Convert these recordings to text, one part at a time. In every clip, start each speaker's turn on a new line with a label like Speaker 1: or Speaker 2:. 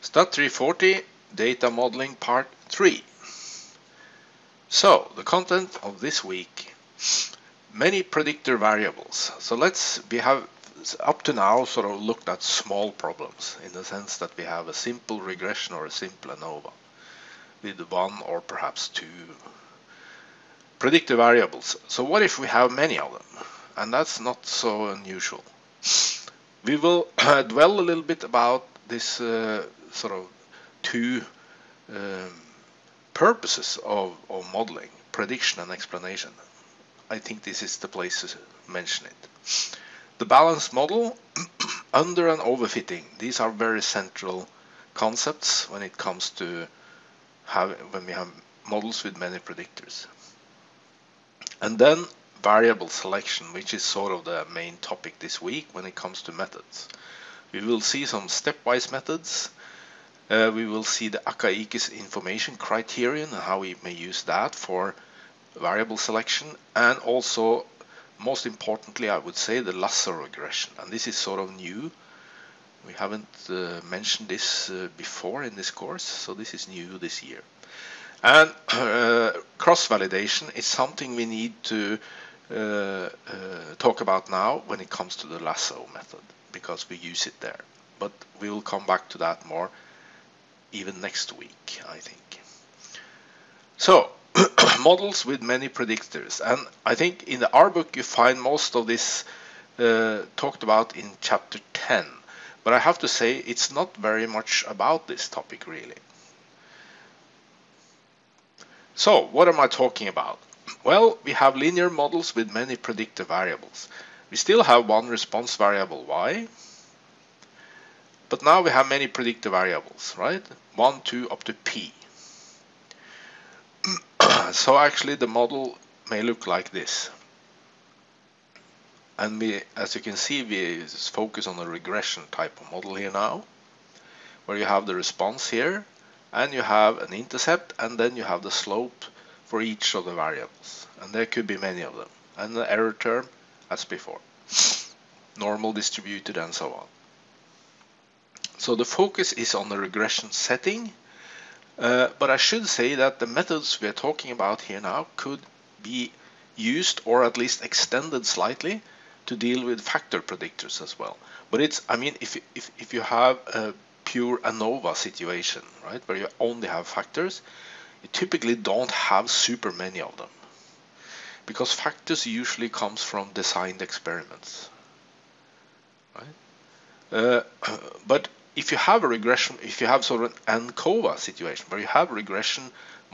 Speaker 1: STAT340 Data Modeling Part 3. So, the content of this week, many predictor variables. So we have up to now sort of looked at small problems in the sense that we have a simple regression or a simple ANOVA with one or perhaps two predictor variables. So what if we have many of them? And that's not so unusual. We will dwell a little bit about this sort of two purposes of modeling, prediction and explanation. I think this is the place to mention it. The balanced model, under and overfitting, these are very central concepts when it comes to when we have models with many predictors. And then variable selection, which is sort of the main topic this week when it comes to methods. We will see some stepwise methods. We will see the Akaike's information criterion and how we may use that for variable selection, and also, most importantly, I would say the lasso regression. And this is sort of new. We haven't mentioned this before in this course, so this is new this year. And cross-validation is something we need to talk about now when it comes to the lasso method, because we use it there. But we will come back to that more even next week, I think. So, models with many predictors. And I think in the R book you find most of this talked about in chapter 10. But I have to say it's not very much about this topic really. So, what am I talking about? Well, we have linear models with many predictor variables. We still have one response variable y, but now we have many predictor variables, right? 1, 2, up to p. So actually the model may look like this. And we, as you can see, we focus on a regression type of model here now, where you have the response here, and you have an intercept, and then you have the slope for each of the variables. And there could be many of them. And the error term as before. Normal, distributed, and so on. So the focus is on the regression setting. But I should say that the methods we are talking about here now could be used, or at least extended slightly, to deal with factor predictors as well. But it's, I mean, if you have a pure ANOVA situation, right, where you only have factors, you typically don't have super many of them, because factors usually comes from designed experiments, right? But if you have a regression, if you have sort of an ANCOVA situation where you have a regression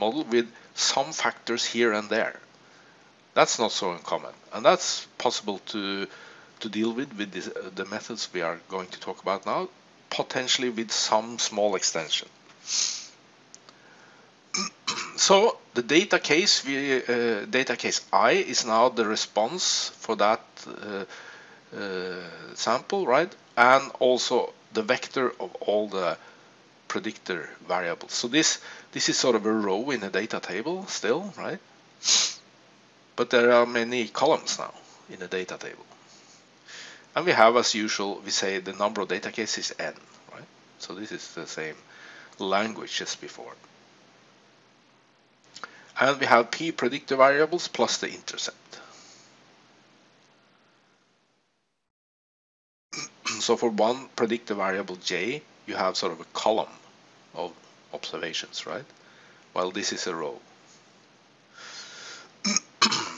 Speaker 1: model with some factors here and there, that's not so uncommon, and that's possible to deal with this, the methods we are going to talk about now, potentially with some small extension. So the data case, data case I is now the response for that sample, right? And also the vector of all the predictor variables. So this is sort of a row in a data table still, right? But there are many columns now in the data table. And we have, as usual, we say the number of data cases is n, right? So this is the same language as before. And we have p predictor variables plus the intercept. So for one predictor variable j, you have sort of a column of observations, right? While this is a row.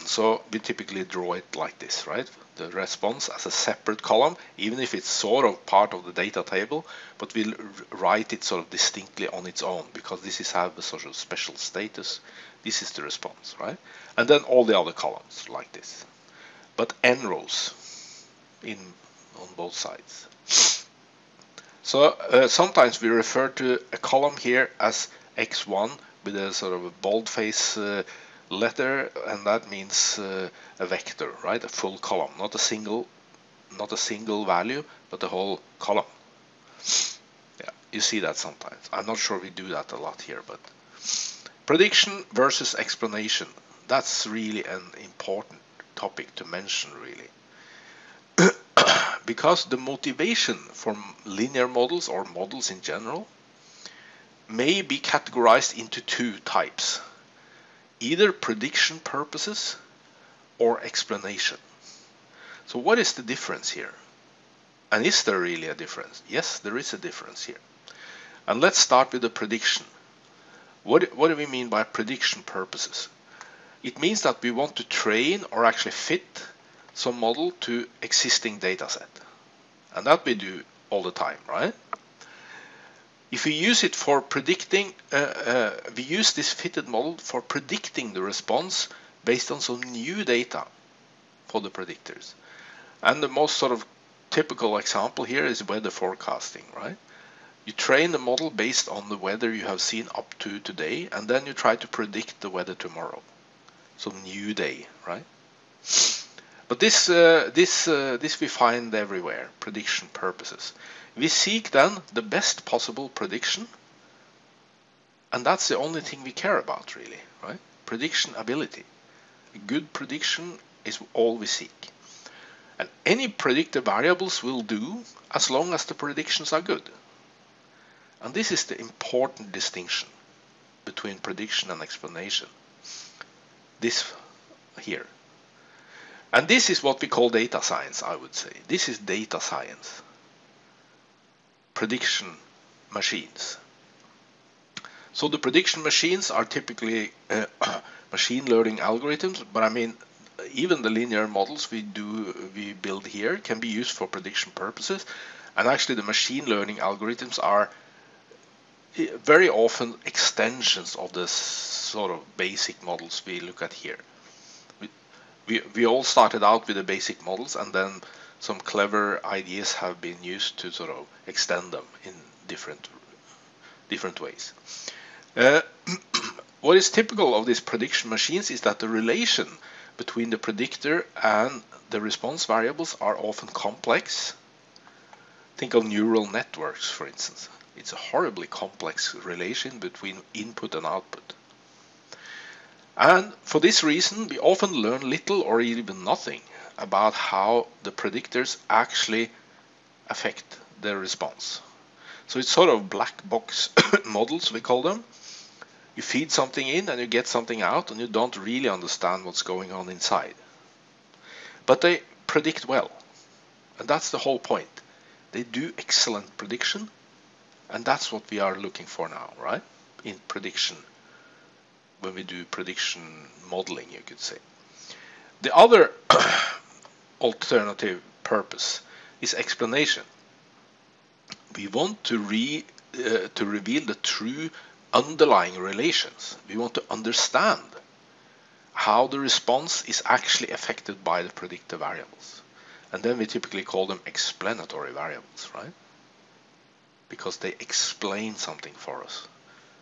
Speaker 1: So we typically draw it like this, right? The response as a separate column, even if it's sort of part of the data table, but we'll write it sort of distinctly on its own, because this is have a sort of special status. This is the response, right? And then all the other columns like this. But n rows on both sides. So sometimes we refer to a column here as x1 with a sort of a boldface letter, and that means a vector, right? A full column, not a single value, but the whole column. Yeah, you see that sometimes. I'm not sure we do that a lot here, but prediction versus explanation, that's really an important topic to mention, really. Because the motivation for linear models or models in general may be categorized into two types, either prediction purposes or explanation. So what is the difference here? And is there really a difference? Yes, there is a difference here. And let's start with the prediction. What do we mean by prediction purposes? It means that we want to train or actually fit some model to existing data set. And that we do all the time, right? If we use it for predicting, we use this fitted model for predicting the response based on some new data for the predictors. And the most sort of typical example here is weather forecasting, right? You train the model based on the weather you have seen up to today, and then you try to predict the weather tomorrow. Some new day, right? But this we find everywhere, prediction purposes. We seek then the best possible prediction, and that's the only thing we care about really, right? Prediction ability. A good prediction is all we seek. And any predicted variables will do as long as the predictions are good. And this is the important distinction between prediction and explanation. This here. And this is what we call data science, I would say. This is data science. Prediction machines. So the prediction machines are typically machine learning algorithms, but I mean, even the linear models we build here can be used for prediction purposes. And actually the machine learning algorithms are very often extensions of the sort of basic models we look at here. We all started out with the basic models, and then some clever ideas have been used to sort of extend them in different ways. What is typical of these prediction machines is that the relation between the predictor and the response variables are often complex. Think of neural networks, for instance. It's a horribly complex relation between input and output. And for this reason, we often learn little or even nothing about how the predictors actually affect the response. So it's sort of black box models, we call them. You feed something in and you get something out, and you don't really understand what's going on inside. But they predict well, and that's the whole point. They do excellent prediction, and that's what we are looking for now, right? In prediction, when we do prediction modeling, you could say. The other alternative purpose is explanation. We want to reveal the true underlying relations. We want to understand how the response is actually affected by the predictor variables. And then we typically call them explanatory variables, right? Because they explain something for us.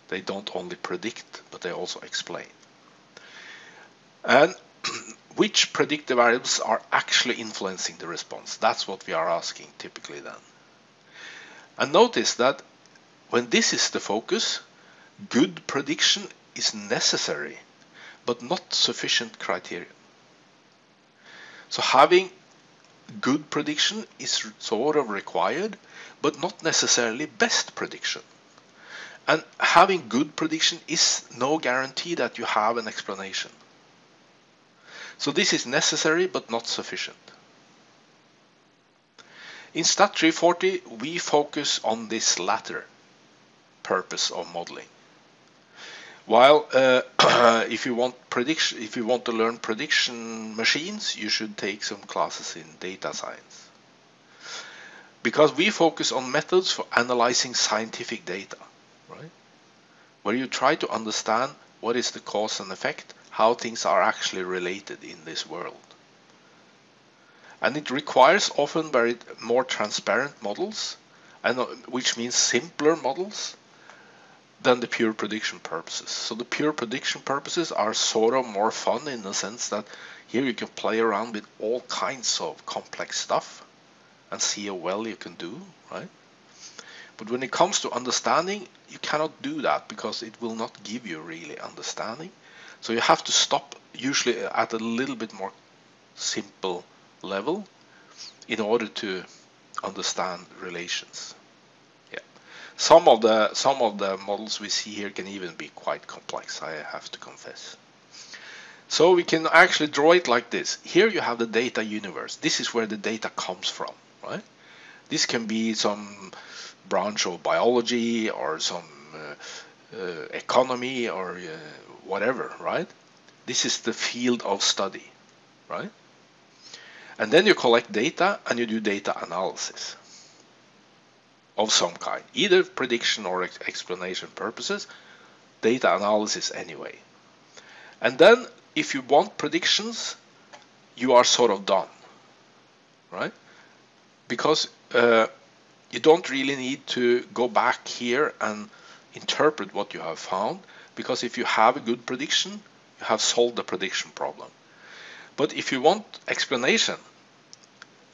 Speaker 1: They don't only predict, but they also explain. And which predictor variables are actually influencing the response? That's what we are asking typically then. And notice that when this is the focus, good prediction is necessary, but not sufficient criterion. So having good prediction is sort of required, but not necessarily best prediction. And having good prediction is no guarantee that you have an explanation. So this is necessary, but not sufficient. In STAT340, we focus on this latter purpose of modeling. While if you want to learn prediction machines, you should take some classes in data science. Because we focus on methods for analyzing scientific data, right? Where you try to understand what is the cause and effect, how things are actually related in this world. And it requires often more transparent models, and which means simpler models than the pure prediction purposes. So the pure prediction purposes are sort of more fun in the sense that here you can play around with all kinds of complex stuff and see how well you can do, right? But when it comes to understanding, you cannot do that because it will not give you really understanding. So you have to stop usually at a little bit more simple level in order to understand relations. Yeah. Some of the models we see here can even be quite complex, I have to confess. So we can actually draw it like this. Here you have the data universe. This is where the data comes from, right? This can be some branch of biology or some economy or whatever, right? This is the field of study, right? And then you collect data and you do data analysis of some kind, either prediction or explanation purposes, data analysis anyway. And then if you want predictions, you are sort of done, right? Because you don't really need to go back here and interpret what you have found, because if you have a good prediction, you have solved the prediction problem. But if you want explanation,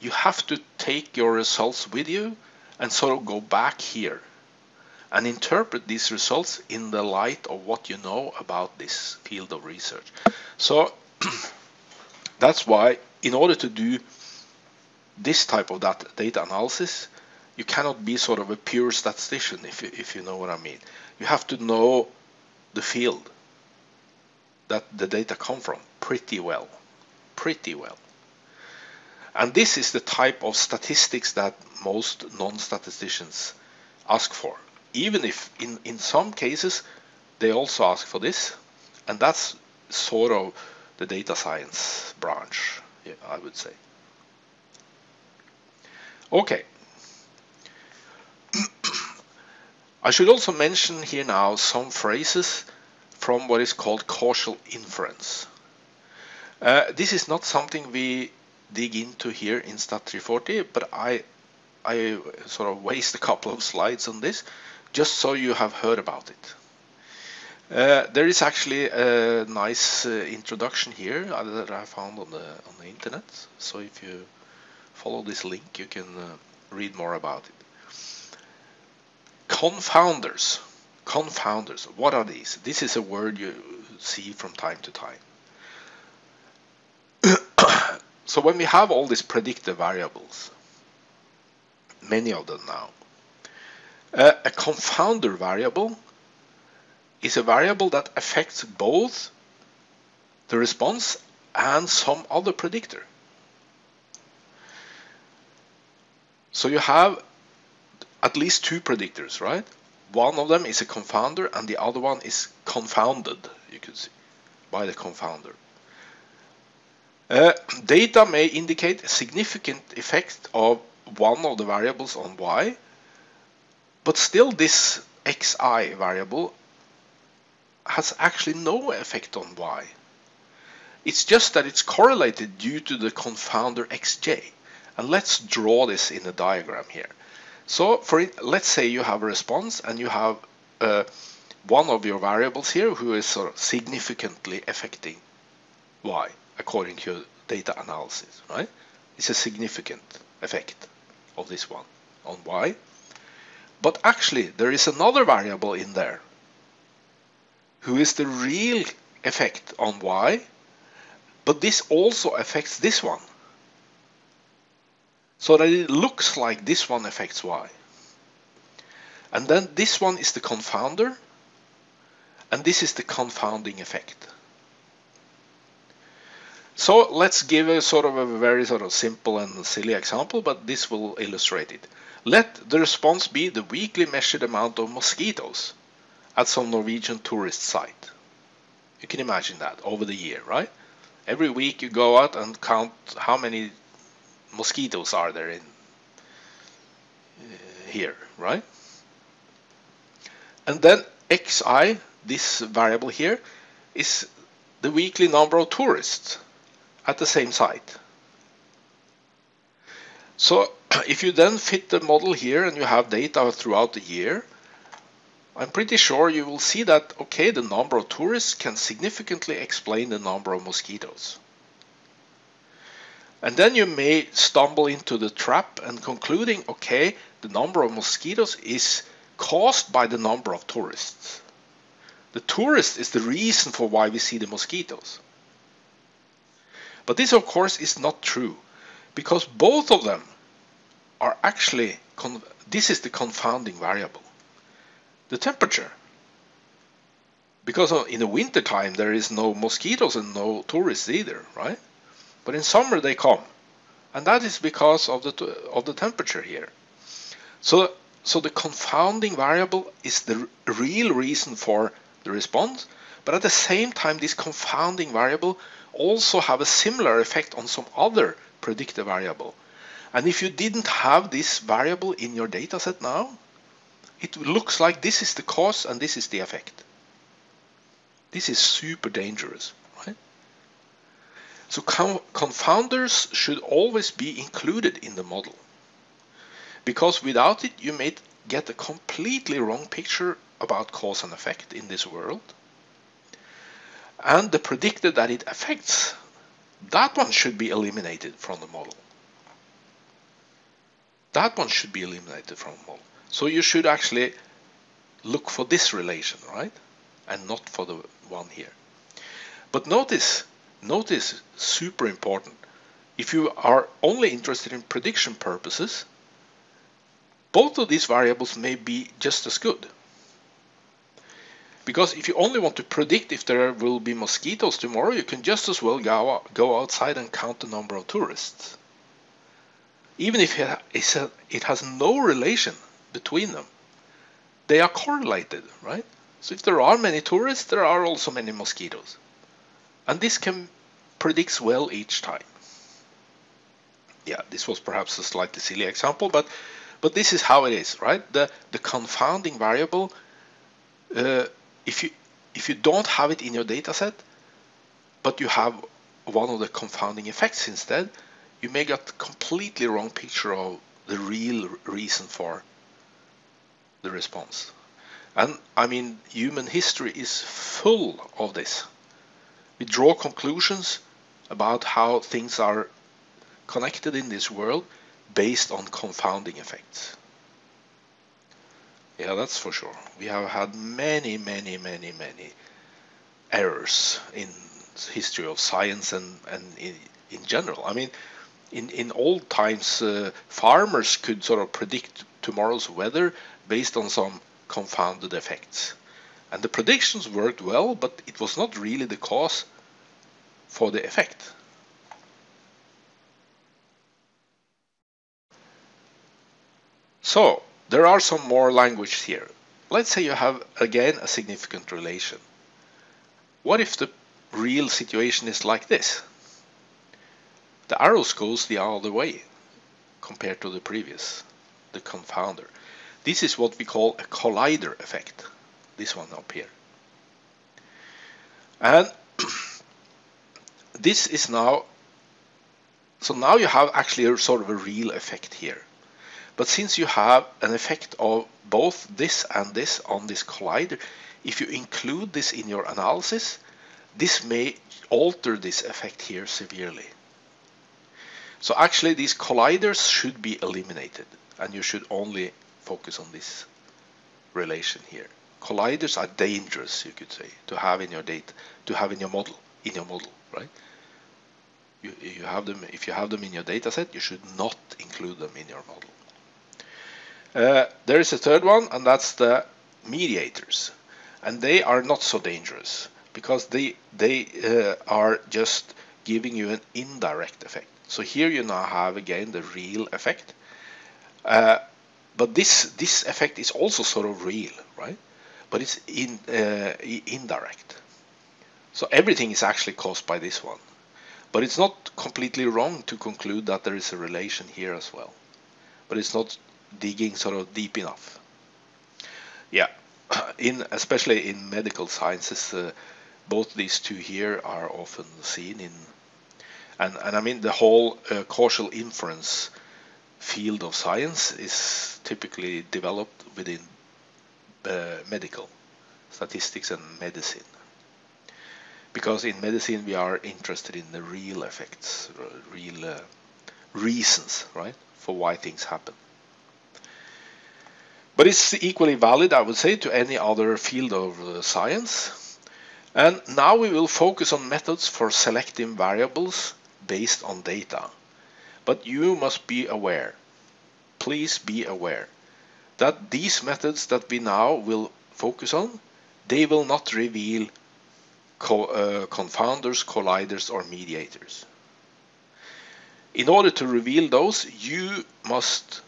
Speaker 1: you have to take your results with you and sort of go back here and interpret these results in the light of what you know about this field of research. So that's why, in order to do this type of data analysis, you cannot be sort of a pure statistician, if you know what I mean. You have to know the field that the data come from pretty well. And this is the type of statistics that most non-statisticians ask for. Even if in some cases they also ask for this, and that's sort of the data science branch, yeah, I would say. Okay. I should also mention here now some phrases from what is called causal inference. This is not something we dig into here in STAT340, but I sort of waste a couple of slides on this, just so you have heard about it. There is actually a nice introduction here that I found on the internet. So if you follow this link, you can read more about it. Confounders. Confounders. What are these? This is a word you see from time to time. So when we have all these predictive variables, many of them now, a confounder variable is a variable that affects both the response and some other predictor. So you have at least two predictors, right? One of them is a confounder and the other one is confounded, you can see, by the confounder. Data may indicate a significant effect of one of the variables on y, but still this xi variable has actually no effect on y. It's just that it's correlated due to the confounder xj. And let's draw this in a diagram here. So let's say you have a response and you have one of your variables here who is sort of significantly affecting y according to your data analysis, right? It's a significant effect of this one on y. But actually there is another variable in there who is the real effect on y, but this also affects this one. So that it looks like this one affects y. And then this one is the confounder, and this is the confounding effect. So let's give a sort of a very sort of simple and silly example, but this will illustrate it. Let the response be the weekly measured amount of mosquitoes at some Norwegian tourist site. You can imagine that over the year, right? Every week you go out and count how many mosquitoes are there in here, right? And then xi, this variable here, is the weekly number of tourists at the same site. So if you then fit the model here and you have data throughout the year, I'm pretty sure you will see that, okay, the number of tourists can significantly explain the number of mosquitoes. And then you may stumble into the trap and concluding, okay, the number of mosquitoes is caused by the number of tourists. The tourist is the reason for why we see the mosquitoes. But this, of course, is not true, because both of them are actually, this is the confounding variable. the temperature. Because in the winter time there is no mosquitoes and no tourists either, right? But in summer they come, and that is because of the temperature here. So the confounding variable is the real reason for the response, but at the same time this confounding variable also have a similar effect on some other predictor variable. And if you didn't have this variable in your data set now, it looks like this is the cause and this is the effect. This is super dangerous, right? So confounders should always be included in the model, because without it you may get a completely wrong picture about cause and effect in this world. And the predictor that it affects, that one should be eliminated from the model. That one should be eliminated from the model. So you should actually look for this relation, right? And not for the one here. But notice, super important, if you are only interested in prediction purposes, both of these variables may be just as good. Because if you only want to predict if there will be mosquitoes tomorrow, you can just as well go outside and count the number of tourists. Even if it has no relation between them, they are correlated, right? So if there are many tourists, there are also many mosquitoes. And this can predict well each time. Yeah, this was perhaps a slightly silly example, but this is how it is, right? The confounding variable, if you don't have it in your data set, but you have one of the confounding effects instead, you may get a completely wrong picture of the real reason for the response. And I mean, human history is full of this. We draw conclusions about how things are connected in this world based on confounding effects. Yeah, that's for sure. We have had many errors in history of science and in general. I mean, in old times, farmers could sort of predict tomorrow's weather based on some confounded effects. And the predictions worked well, but it was not really the cause for the effect. So, there are some more languages here. Let's say you have, again, a significant relation. What if the real situation is like this? The arrows goes the other way compared to the previous, the confounder. This is what we call a collider effect, this one up here. And this is now, so now you have actually a sort of a real effect here. But since you have an effect of both this and this on this collider, if you include this in your analysis, this may alter this effect here severely. So actually these colliders should be eliminated, and you should only focus on this relation here. Colliders are dangerous, you could say, to have in your data, to have in your model, right? You have them, if you have them in your data set, you should not include them in your model. There is a third one, and that's the mediators. And they are not so dangerous, because they are just giving you an indirect effect. So here you now have again the real effect. But this effect is also sort of real, right? But it's indirect. So everything is actually caused by this one. But it's not completely wrong to conclude that there is a relation here as well. But it's not digging sort of deep enough. Yeah, especially in medical sciences, both these two here are often seen in, and I mean the whole causal inference field of science is typically developed within medical statistics and medicine. Because in medicine we are interested in the real effects, real reasons, right, for why things happen. But it's equally valid, I would say, to any other field of science. And now we will focus on methods for selecting variables based on data. But you must be aware, please be aware, that these methods that we now will focus on, they will not reveal confounders, colliders, or mediators. In order to reveal those, you must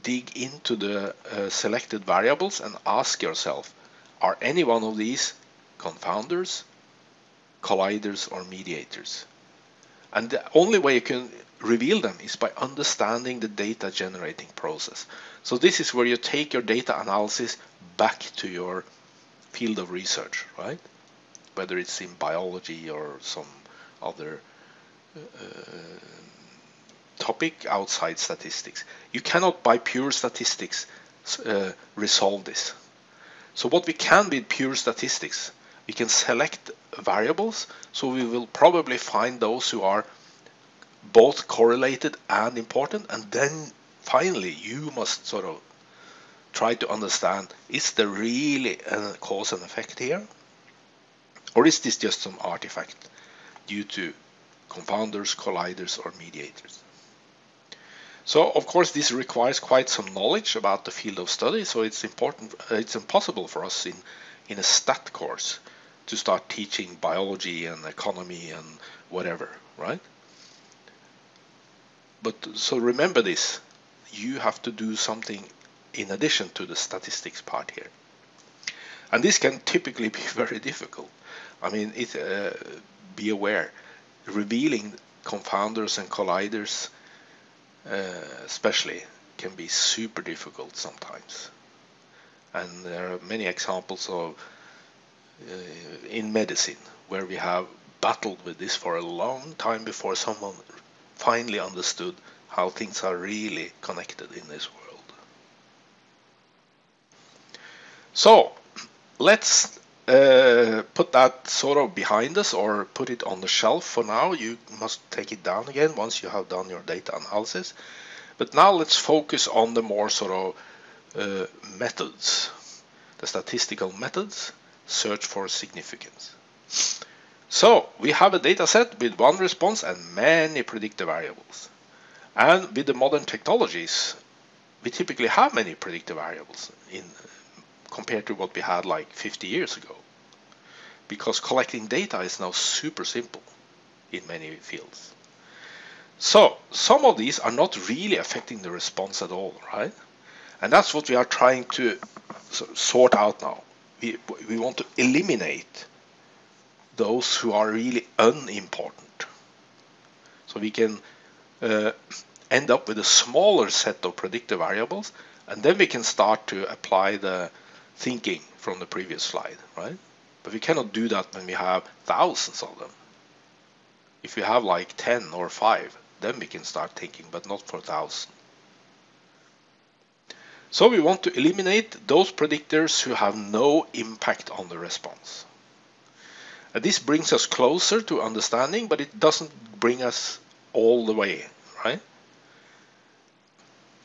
Speaker 1: dig into the selected variables and ask yourself, are any one of these confounders, colliders, or mediators? And the only way you can reveal them is by understanding the data generating process. So this is where you take your data analysis back to your field of research, right? Whether it's in biology or some other topic outside statistics. You cannot by pure statistics resolve this. So what we can with pure statistics, we can select variables, so we will probably find those who are both correlated and important, and then finally you must sort of try to understand, is there really a cause and effect here, or is this just some artifact due to confounders, colliders, or mediators? So of course this requires quite some knowledge about the field of study, so it's impossible for us in a stat course to start teaching biology and economy and whatever, right? But so remember this, you have to do something in addition to the statistics part here. And this can typically be very difficult. I mean, be aware, revealing confounders and colliders especially can be super difficult sometimes. And there are many examples of in medicine where we have battled with this for a long time before someone finally understood how things are really connected in this world. So let's put that sort of behind us, or put it on the shelf for now. You must take it down again once you have done your data analysis. But now let's focus on the more sort of methods, the statistical methods, search for significance. So we have a data set with one response and many predictor variables. And with the modern technologies, we typically have many predictor variables compared to what we had like 50 years ago. Because collecting data is now super simple in many fields. So some of these are not really affecting the response at all, right? And that's what we are trying to sort out now. We want to eliminate those who are really unimportant. So we can end up with a smaller set of predictor variables, and then we can start to apply the thinking from the previous slide, right? But we cannot do that when we have thousands of them. If we have like 10 or 5, then we can start thinking, but not for 1,000. So we want to eliminate those predictors who have no impact on the response. And this brings us closer to understanding, but it doesn't bring us all the way, right?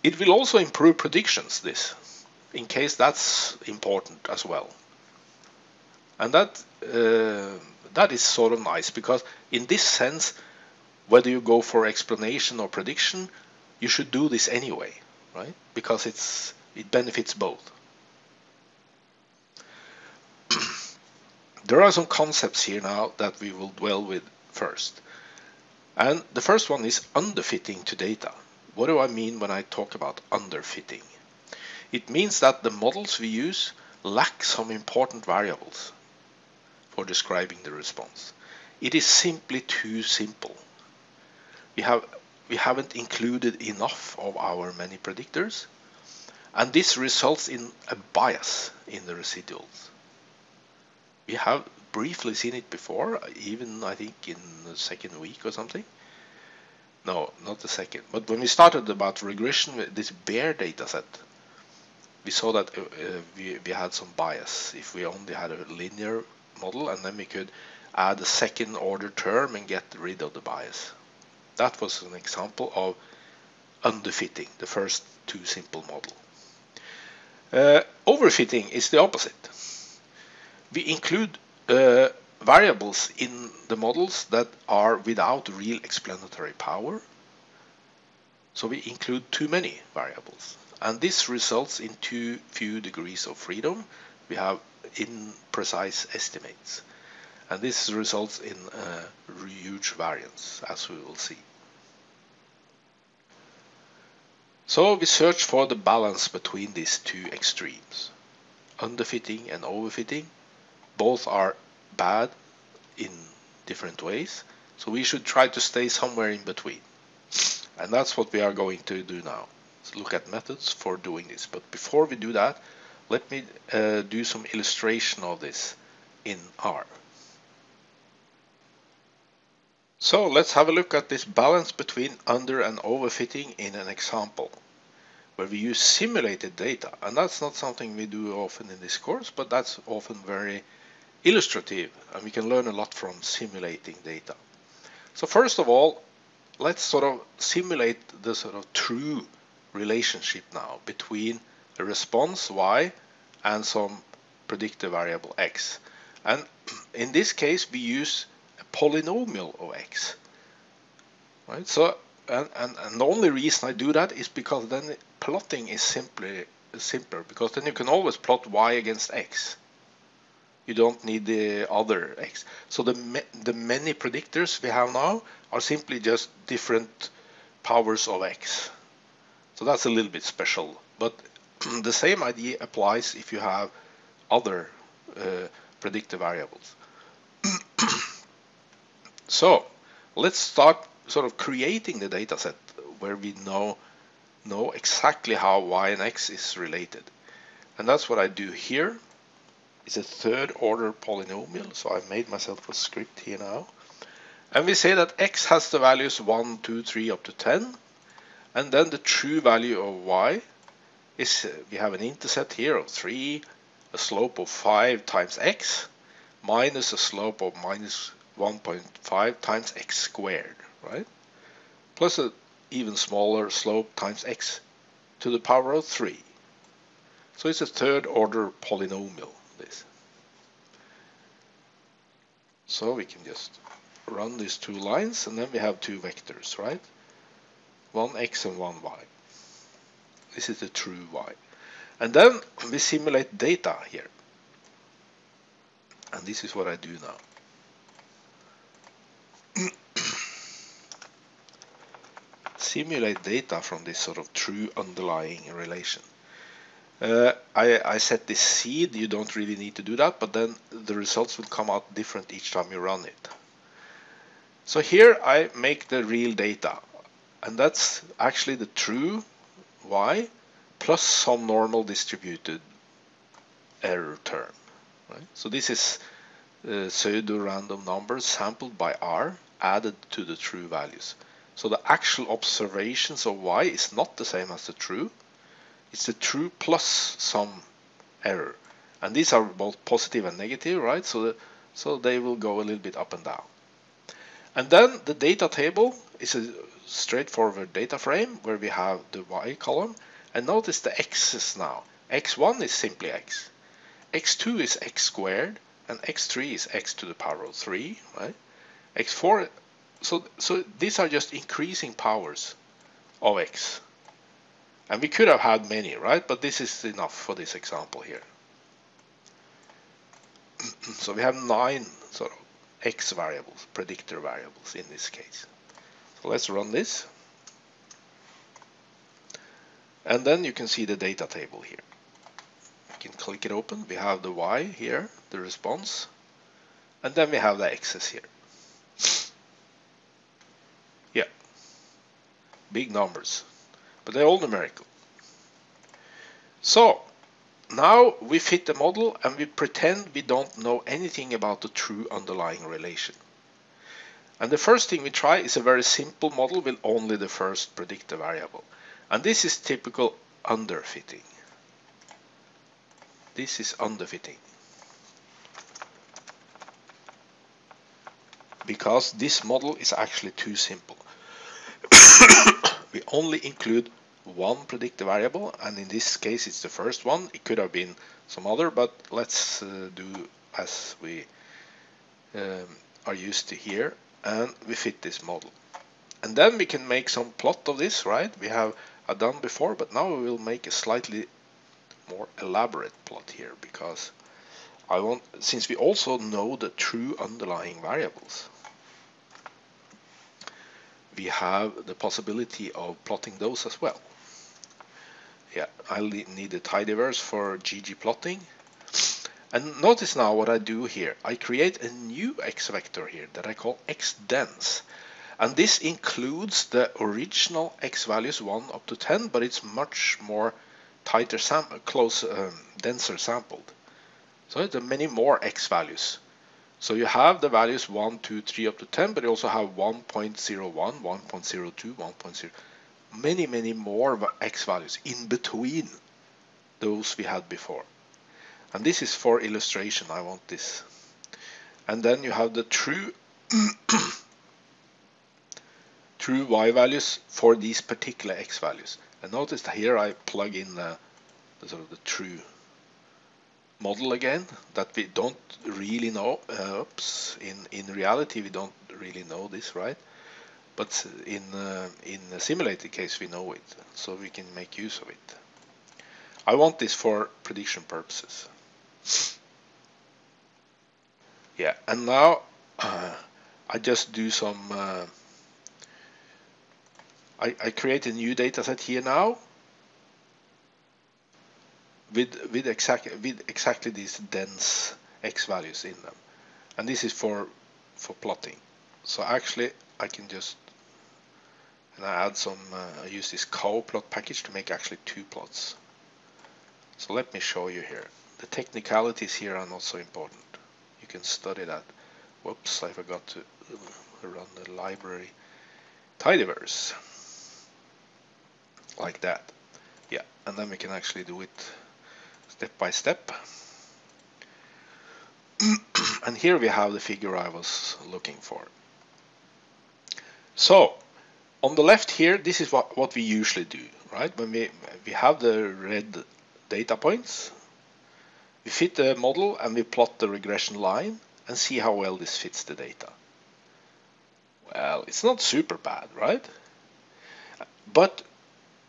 Speaker 1: It will also improve predictions, this, in case that's important as well. And that is sort of nice, because in this sense, whether you go for explanation or prediction, you should do this anyway, right? Because it benefits both. There are some concepts here now that we will dwell with first. And the first one is underfitting to data. What do I mean when I talk about underfitting? It means that the models we use lack some important variables for describing the response. It is simply too simple. We haven't included enough of our many predictors, and this results in a bias in the residuals. We have briefly seen it before, even I think in the second week or something. No, not the second. But when we started about regression with this bare data set, we saw that we had some bias if we only had a linear model, and then we could add a second order term and get rid of the bias. That was an example of underfitting the first too simple model. Overfitting is the opposite. We include variables in the models that are without real explanatory power, So we include too many variables. And this results in too few degrees of freedom. We have imprecise estimates. And this results in huge variance, as we will see. So we search for the balance between these two extremes. Underfitting and overfitting, both are bad in different ways. So we should try to stay somewhere in between. And that's what we are going to do now. So look at methods for doing this. But before we do that, let me do some illustration of this in R. So let's have a look at this balance between under and overfitting in an example where we use simulated data. And that's not something we do often in this course, but that's often very illustrative, and we can learn a lot from simulating data. So first of all, let's sort of simulate the sort of true relationship now between a response y and some predictor variable x. And in this case, we use a polynomial of x, right? So and the only reason I do that is because then plotting is simpler, because then you can always plot y against x. You don't need the other x. So the many predictors we have now are simply just different powers of x. So that's a little bit special, but the same idea applies if you have other predictor variables. So let's start sort of creating the data set where we know exactly how y and x is related. And that's what I do here. It's a third order polynomial, so I've made myself a script here now. And we say that x has the values 1, 2, 3 up to 10. And then the true value of y is, we have an intercept here of 3, a slope of 5 times x, minus a slope of minus 1.5 times x squared, right? Plus an even smaller slope times x to the power of 3. So it's a third order polynomial. This. So we can just run these two lines, and then we have two vectors, right? One x and one y. This is the true y. And then we simulate data here. And this is what I do now. Simulate data from this sort of true underlying relation. I set this seed, you don't really need to do that, but then the results will come out different each time you run it. So here I make the real data, and that's actually the true y plus some normal distributed error term. Right? So this is pseudo-random numbers sampled by R added to the true values. So the actual observations of y is not the same as the true. It's the true plus some error, and these are both positive and negative, right? So they will go a little bit up and down. And then the data table is a straightforward data frame where we have the y column, and notice the x's now. x1 is simply x, x2 is x squared, and x3 is x to the power of 3, right? x4, so these are just increasing powers of x. And we could have had many, right? But this is enough for this example here. So we have 9 sort of x variables, predictor variables in this case. So let's run this. And then you can see the data table here. You can click it open. We have the y here, the response. And then we have the x's here. Yeah. Big numbers. But they're all numerical. So now we fit the model and we pretend we don't know anything about the true underlying relation. And the first thing we try is a very simple model with only the first predictor variable. And this is typical underfitting. This is underfitting. Because this model is actually too simple. We only include one predictor variable, and in this case it's the first one. It could have been some other, but let's do as we are used to here, and we fit this model. And then we can make some plot of this, right? We have done before, but now we will make a slightly more elaborate plot here, because since we also know the true underlying variables, we have the possibility of plotting those as well. Yeah, I'll need a tidyverse for GG plotting. And notice now what I do here. I create a new X vector here that I call XDense. And this includes the original X values 1 up to 10, but it's much more tighter denser sampled. So it's many more X values. So you have the values 1, 2, 3 up to 10, but you also have 1.01, 1.02, 1.0, many more X values in between those we had before. And this is for illustration. I want this. And then you have the true true Y values for these particular X values. And notice that here I plug in the sort of the true model again, that we don't really know. In reality we don't really know this, right? But in a simulated case we know it, so we can make use of it. I want this for prediction purposes. Yeah, and now I just do some I create a new data set here now with exactly these dense X values in them, and this is for plotting. So actually I can just, and I add some I use this coplot package to make actually two plots. So let me show you here. The technicalities here are not so important. You can study that. Whoops, I forgot to run the library tidyverse. Like that. Yeah, and then we can actually do it step by step. And here we have the figure I was looking for. So on the left here, this is what we usually do, right? When we have the red data points, we fit the model and we plot the regression line and see how well this fits the data. Well, it's not super bad, right? But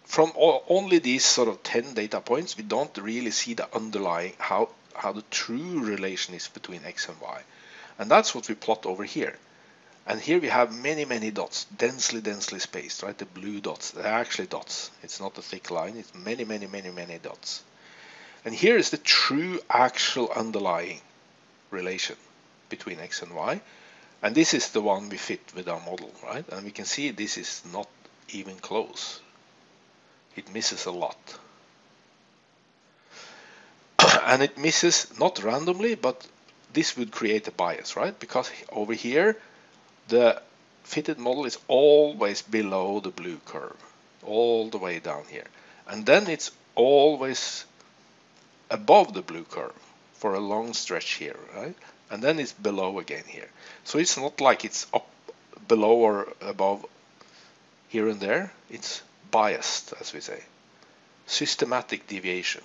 Speaker 1: from only these sort of 10 data points, we don't really see the underlying, how the true relation is between X and Y. And that's what we plot over here. And here we have many dots, densely spaced, right? The blue dots, they're actually dots. It's not a thick line, it's many dots. And here is the true actual underlying relation between X and Y. And this is the one we fit with our model, right? And we can see this is not even close. It misses a lot. And it misses not randomly, but this would create a bias, right? Because over here, the fitted model is always below the blue curve, all the way down here. And then it's always above the blue curve for a long stretch here, right? And then it's below again here. So it's not like it's up, below or above here and there. It's biased, as we say. Systematic deviation.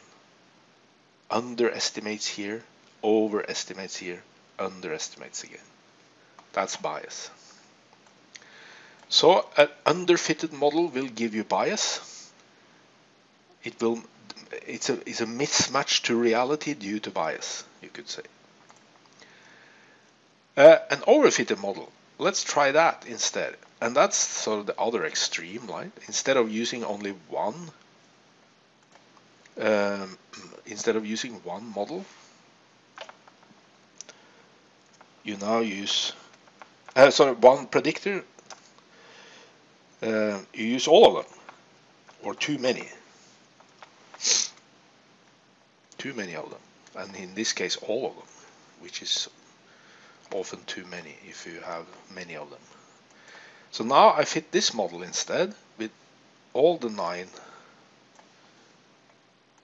Speaker 1: Underestimates here, overestimates here, underestimates again. That's bias. So an underfitted model will give you bias. It's a mismatch to reality due to bias, you could say. An overfitted model, let's try that instead. And that's sort of the other extreme, right? Instead of using only one, model, you now use one predictor. You use all of them, or too many of them, and in this case all of them, which is often too many if you have many of them. So now I fit this model instead with all the 9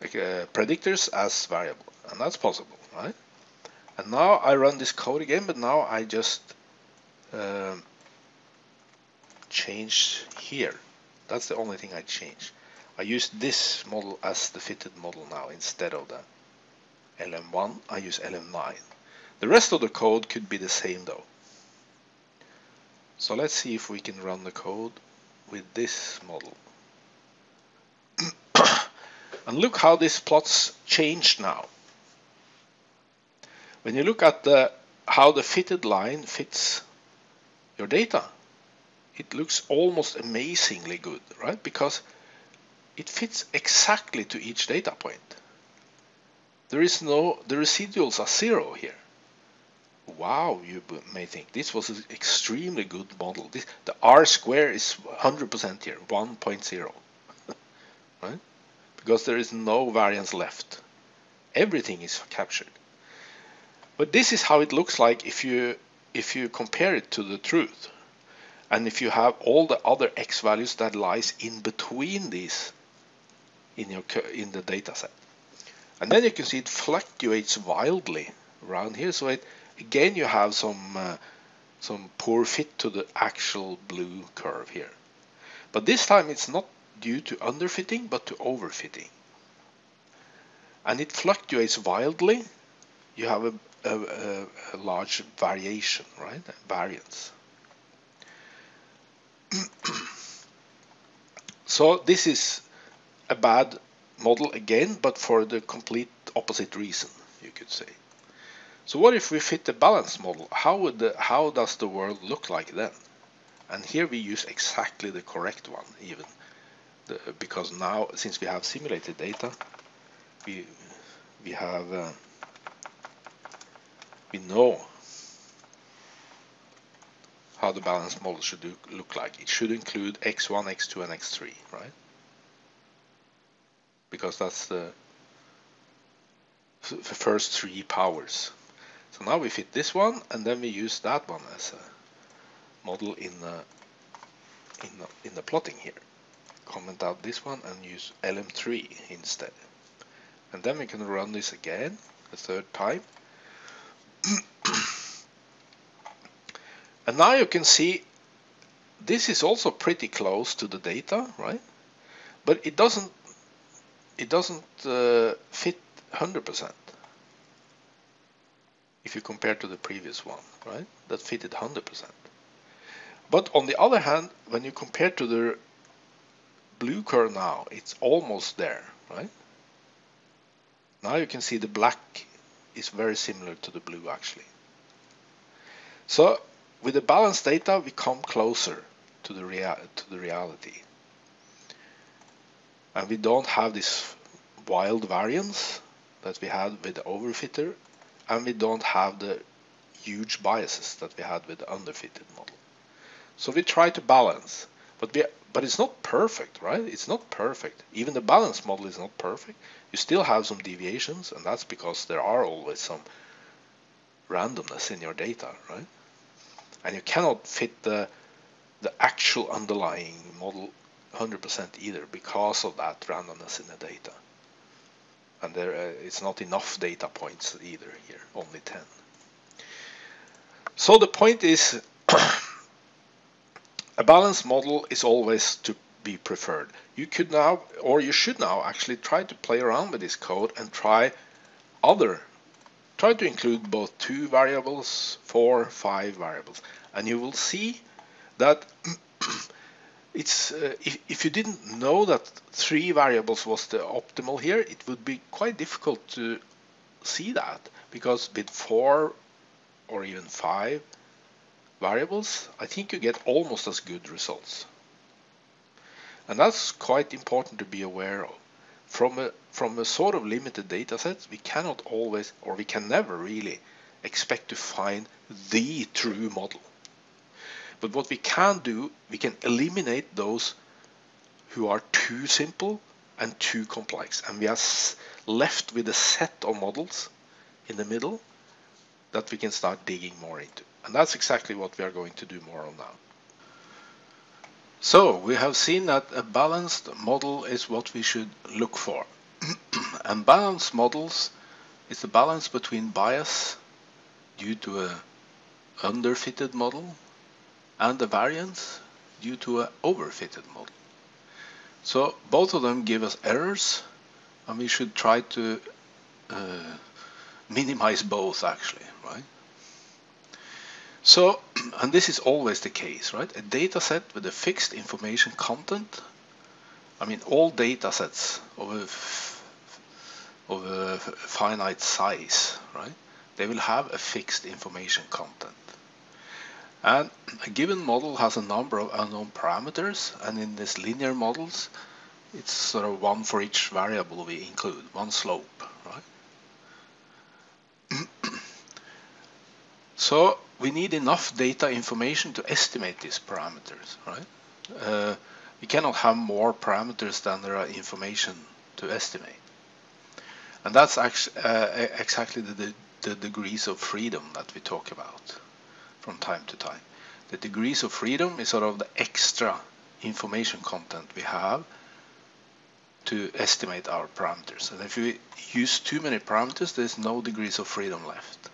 Speaker 1: predictors as variable, and that's possible, right? And now I run this code again, but now I just change here. That's the only thing I change. I use this model as the fitted model now instead of the LM1. I use LM9. The rest of the code could be the same though. So let's see if we can run the code with this model. And look how this plot's changed now. When you look at how the fitted line fits your data, it looks almost amazingly good, right? Because it fits exactly to each data point. The residuals are 0 here. Wow, you may think this was an extremely good model. The R square is 100% here, 1.0, right? Because there is no variance left. Everything is captured. But this is how it looks like if you compare it to the truth, and if you have all the other x values that lies in between these in the data set. And then you can see it fluctuates wildly around here. So again you have some poor fit to the actual blue curve here. But this time it's not due to underfitting but to overfitting. And it fluctuates wildly. You have a large variation, right? Variance. So this is a bad model again, but for the complete opposite reason, you could say. So what if we fit the balanced model? How does the world look like then? And here we use exactly the correct one, even because now, since we have simulated data, we know how the balanced model should look like. It should include x1, x2, and x3, right? Because that's the first 3 powers. So now we fit this one, and then we use that one as a model in the plotting here. Comment out this one and use LM3 instead. And then we can run this again a third time. And now you can see this is also pretty close to the data, right? But it doesn't fit 100% if you compare to the previous one, right? That fitted 100%. But on the other hand, when you compare to the blue curve now, it's almost there, right? Now you can see the black is very similar to the blue actually. So with the balanced data, we come closer to the reality. And we don't have this wild variance that we had with the overfitter, and we don't have the huge biases that we had with the underfitted model. So we try to balance, but it's not perfect, right? It's not perfect. Even the balanced model is not perfect. You still have some deviations, and that's because there are always some randomness in your data, right? And you cannot fit the actual underlying model 100% either because of that randomness in the data. And it's not enough data points either here, only 10. So the point is, a balanced model is always to be preferred. You could now, or you should now, actually try to play around with this code and try to include both 2 variables, 4, 5 variables, and you will see that it's if you didn't know that 3 variables was the optimal here, it would be quite difficult to see that, because with 4 or even 5 variables, I think you get almost as good results. And that's quite important to be aware of. From a sort of limited data set, we cannot always, or we can never really expect to find the true model. But what we can do, we can eliminate those who are too simple and too complex. And we are left with a set of models in the middle that we can start digging more into. And that's exactly what we are going to do more on now. So we have seen that a balanced model is what we should look for. And balanced models is the balance between bias due to a underfitted model and the variance due to an overfitted model. So both of them give us errors, and we should try to minimize both actually, right? So, and this is always the case, right? A data set with a fixed information content. I mean, all data sets of a finite size, right? They will have a fixed information content. And a given model has a number of unknown parameters, and in these linear models, it's sort of one for each variable we include, one slope, right? So we need enough data information to estimate these parameters, right? We cannot have more parameters than there are information to estimate. And that's actually, exactly the degrees of freedom that we talk about from time to time. The degrees of freedom is sort of the extra information content we have to estimate our parameters. And if we use too many parameters, there's no degrees of freedom left.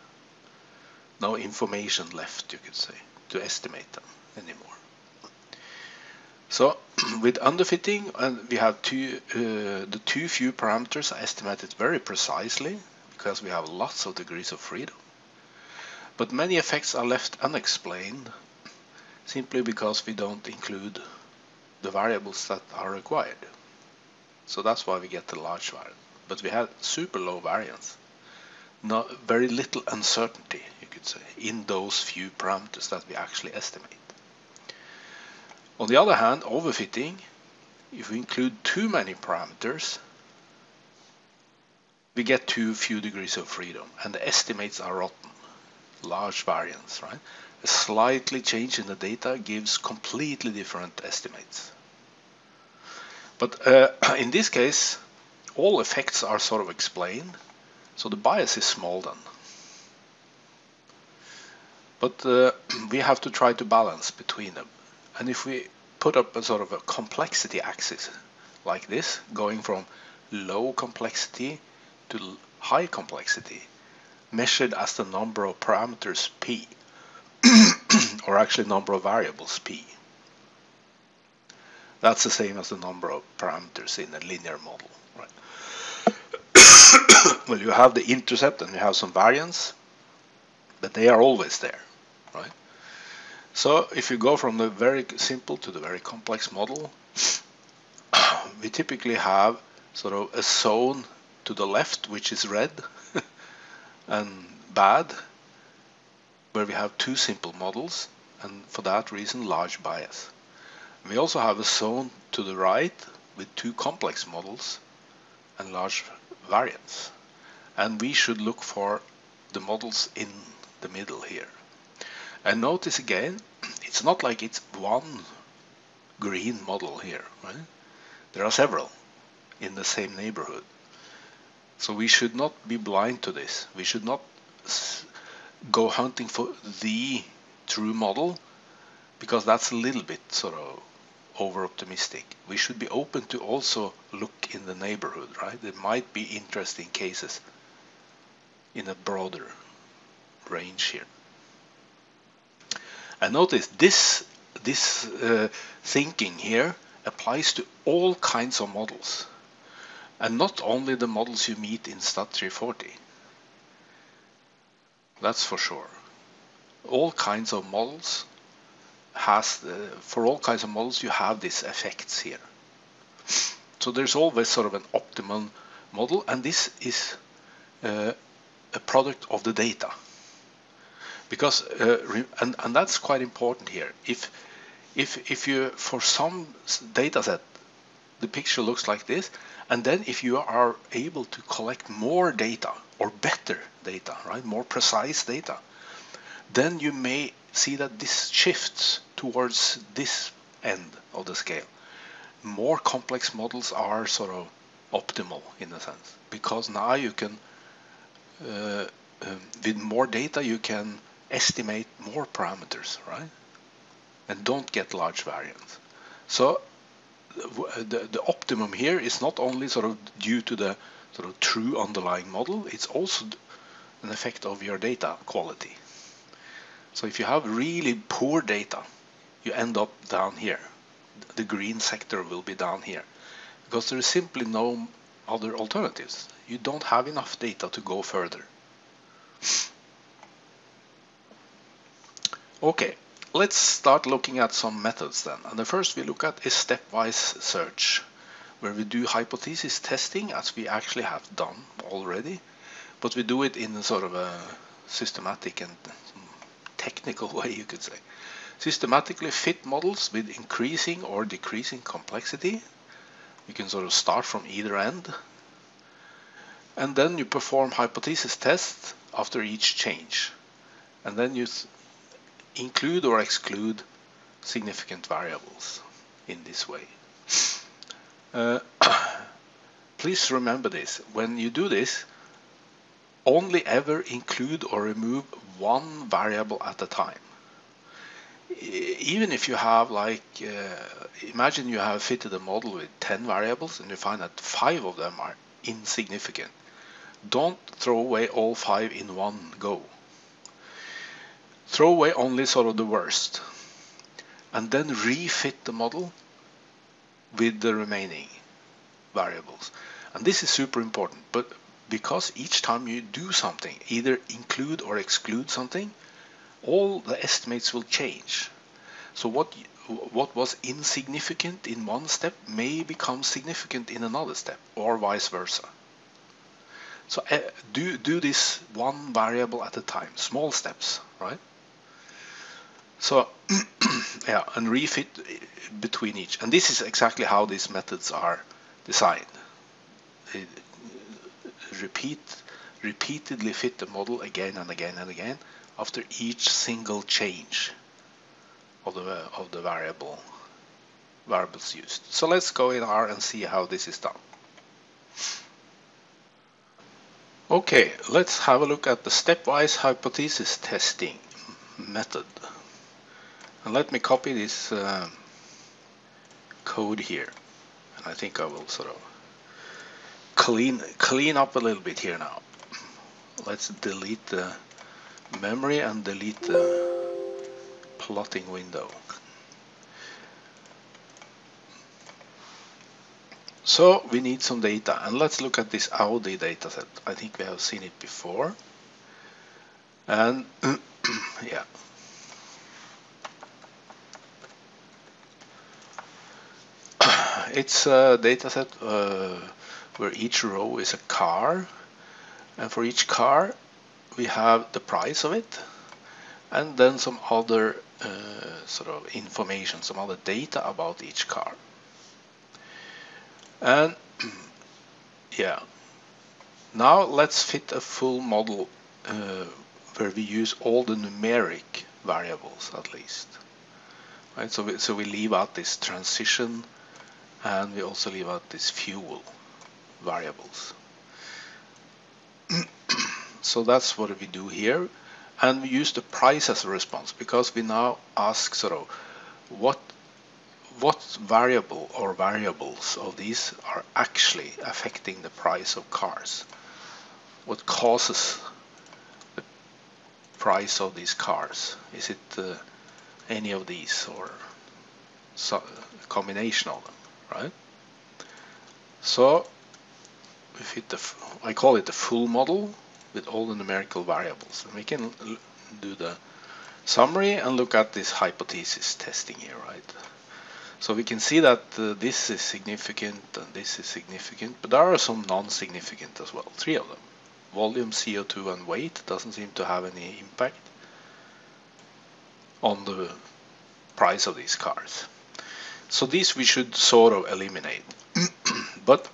Speaker 1: No information left, you could say, to estimate them anymore. So with underfitting, we have the too few parameters are estimated very precisely because we have lots of degrees of freedom. But many effects are left unexplained simply because we don't include the variables that are required. So that's why we get the large variance. But we have super low variance. Very little uncertainty, you could say, in those few parameters that we actually estimate. On the other hand, overfitting, if we include too many parameters, we get too few degrees of freedom, and the estimates are rotten. Large variance, right? A slightly change in the data gives completely different estimates. But in this case, all effects are sort of explained, so the bias is small then. But we have to try to balance between them. And if we put up a sort of a complexity axis like this, going from low complexity to high complexity, measured as the number of parameters p, or actually number of variables p. That's the same as the number of parameters in a linear model, right? Well, you have the intercept and you have some variance, but they are always there, right? So if you go from the very simple to the very complex model, we typically have sort of a zone to the left, which is red and bad, where we have two simple models, and for that reason large bias. We also have a zone to the right with two complex models and large variance. And we should look for the models in the middle here. And notice again, it's not like it's one green model here, right? There are several in the same neighborhood. So we should not be blind to this. We should not go hunting for the true model, because that's a little bit sort of over-optimistic. We should be open to also look in the neighborhood, right? There might be interesting cases in a broader range here. And notice this thinking here applies to all kinds of models, and not only the models you meet in STAT340. That's for sure. All kinds of models for all kinds of models you have these effects here. So there's always sort of an optimum model, and this is a product of the data. Because and that's quite important here. If you, for some data set, the picture looks like this, and then if you are able to collect more data or better data, right, more precise data, then you may see that this shifts towards this end of the scale. More complex models are sort of optimal in a sense, because now you can, with more data, you can estimate more parameters, right? And don't get large variance. So the optimum here is not only sort of due to the sort of true underlying model, it's also an effect of your data quality. So if you have really poor data, you end up down here. The green sector will be down here, because there is simply no other alternatives. You don't have enough data to go further. Okay, let's start looking at some methods then. And the first we look at is stepwise search, where we do hypothesis testing as we actually have done already, but we do it in a sort of a systematic and technical way, you could say. Systematically fit models with increasing or decreasing complexity. You can sort of start from either end. And then you perform hypothesis tests after each change. And then you include or exclude significant variables in this way. Please remember this. When you do this, only ever include or remove one variable at a time. Even if you have imagine you have fitted a model with 10 variables and you find that 5 of them are insignificant. Don't throw away all 5 in one go. Throw away only sort of the worst and then refit the model with the remaining variables. And this is super important, but because each time you do something, either include or exclude something, all the estimates will change. So what was insignificant in one step may become significant in another step, or vice versa. So do this one variable at a time, small steps, right? So yeah, and refit between each. And this is exactly how these methods are designed. Repeatedly fit the model again and again and again after each single change of the variables used. So let's go in R and see how this is done. Okay, let's have a look at the stepwise hypothesis testing method. And let me copy this code here. And I think I will sort of clean up a little bit here now. Let's delete the memory and delete the plotting window. So we need some data, and let's look at this Audi dataset. I think we have seen it before. And yeah. It's a dataset where each row is a car, and for each car we have the price of it, and then some other sort of information, some other data about each car. And yeah, now let's fit a full model where we use all the numeric variables at least. Right, so we leave out this transition, and we also leave out this fuel variables. So that's what we do here, and we use the price as a response because we now ask sort of what variable or variables of these are actually affecting the price of cars. What causes the price of these cars? Is it any of these, or a combination of them, right? So we fit I call it the full model with all the numerical variables, and we can do the summary and look at this hypothesis testing here, right? So we can see that this is significant and this is significant, but there are some non-significant as well, 3 of them. Volume, CO2 and weight doesn't seem to have any impact on the price of these cars. So these we should sort of eliminate, but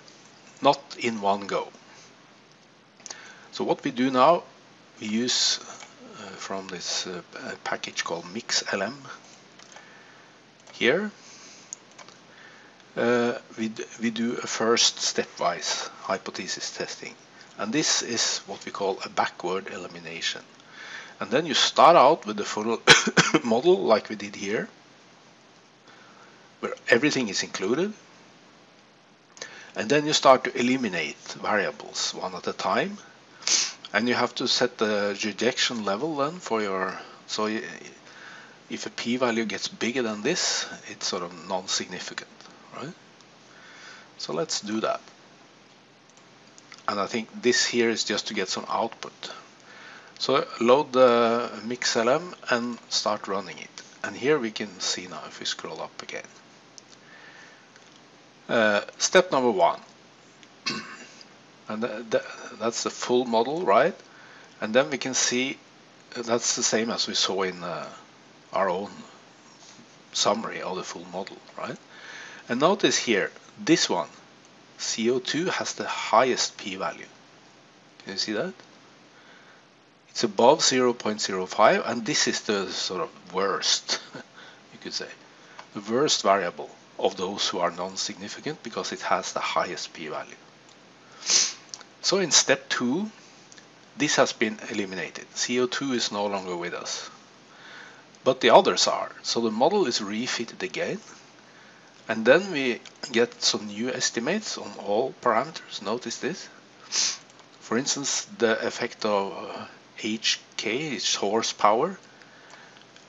Speaker 1: not in one go. So what we do now, we use from this package called MixLM here. We do a first stepwise hypothesis testing, and this is what we call a backward elimination. And then you start out with the full model like we did here, where everything is included, and then you start to eliminate variables one at a time, and you have to set the rejection level then for your, so if a p-value gets bigger than this, it's sort of non-significant, right? So let's do that. And I think this here is just to get some output. So load the MixLM and start running it. And here we can see now if we scroll up again. Step number 1. And that's the full model, right? And then we can see that's the same as we saw in our own summary of the full model, right? And notice here, this one, CO2, has the highest p-value. Can you see that? It's above 0.05, and this is the sort of worst, you could say, the worst variable of those who are non-significant because it has the highest p-value. So in step 2, this has been eliminated. CO2 is no longer with us, but the others are. So the model is refitted again, and then we get some new estimates on all parameters. Notice this. For instance, the effect of HK is horsepower.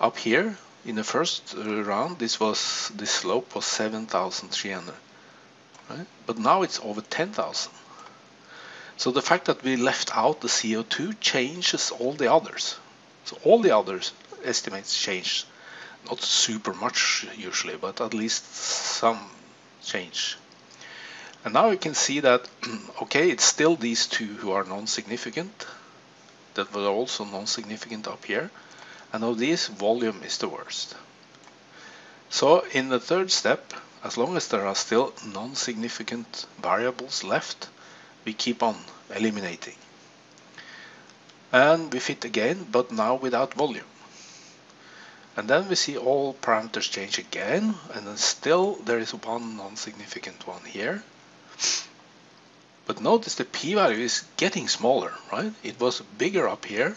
Speaker 1: Up here in the first round, this slope was 7,300, right? But now it's over 10,000. So the fact that we left out the CO2 changes all the others. So all the others estimates change, not super much usually, but at least some change. And now you can see that, okay, it's still these two who are non-significant, that were also non-significant up here, and of these, volume is the worst. So in the third step, as long as there are still non-significant variables left, we keep on eliminating. And we fit again, but now without volume. And then we see all parameters change again, and then still there is one non-significant one here. But notice the p-value is getting smaller, right? It was bigger up here,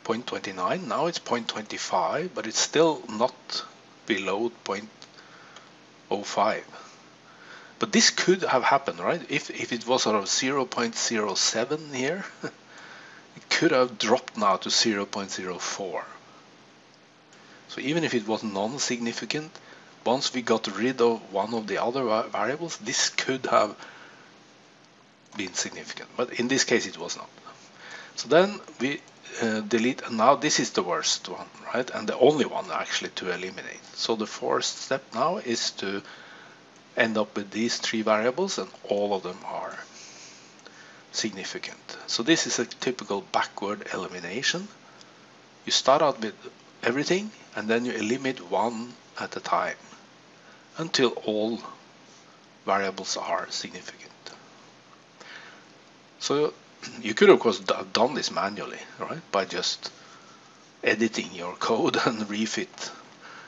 Speaker 1: 0.29, now it's 0.25, but it's still not below 0.05. But this could have happened, right? If it was sort of 0.07 here, it could have dropped now to 0.04. So even if it was non-significant, once we got rid of one of the other variables, this could have been significant. But in this case, it was not. So then we delete, and now this is the worst one, right? And the only one actually to eliminate. So the fourth step now is to end up with these three variables, and all of them are significant. So this is a typical backward elimination. You start out with everything, and then you eliminate one at a time until all variables are significant. So you could of course have done this manually, right, by just editing your code and refit.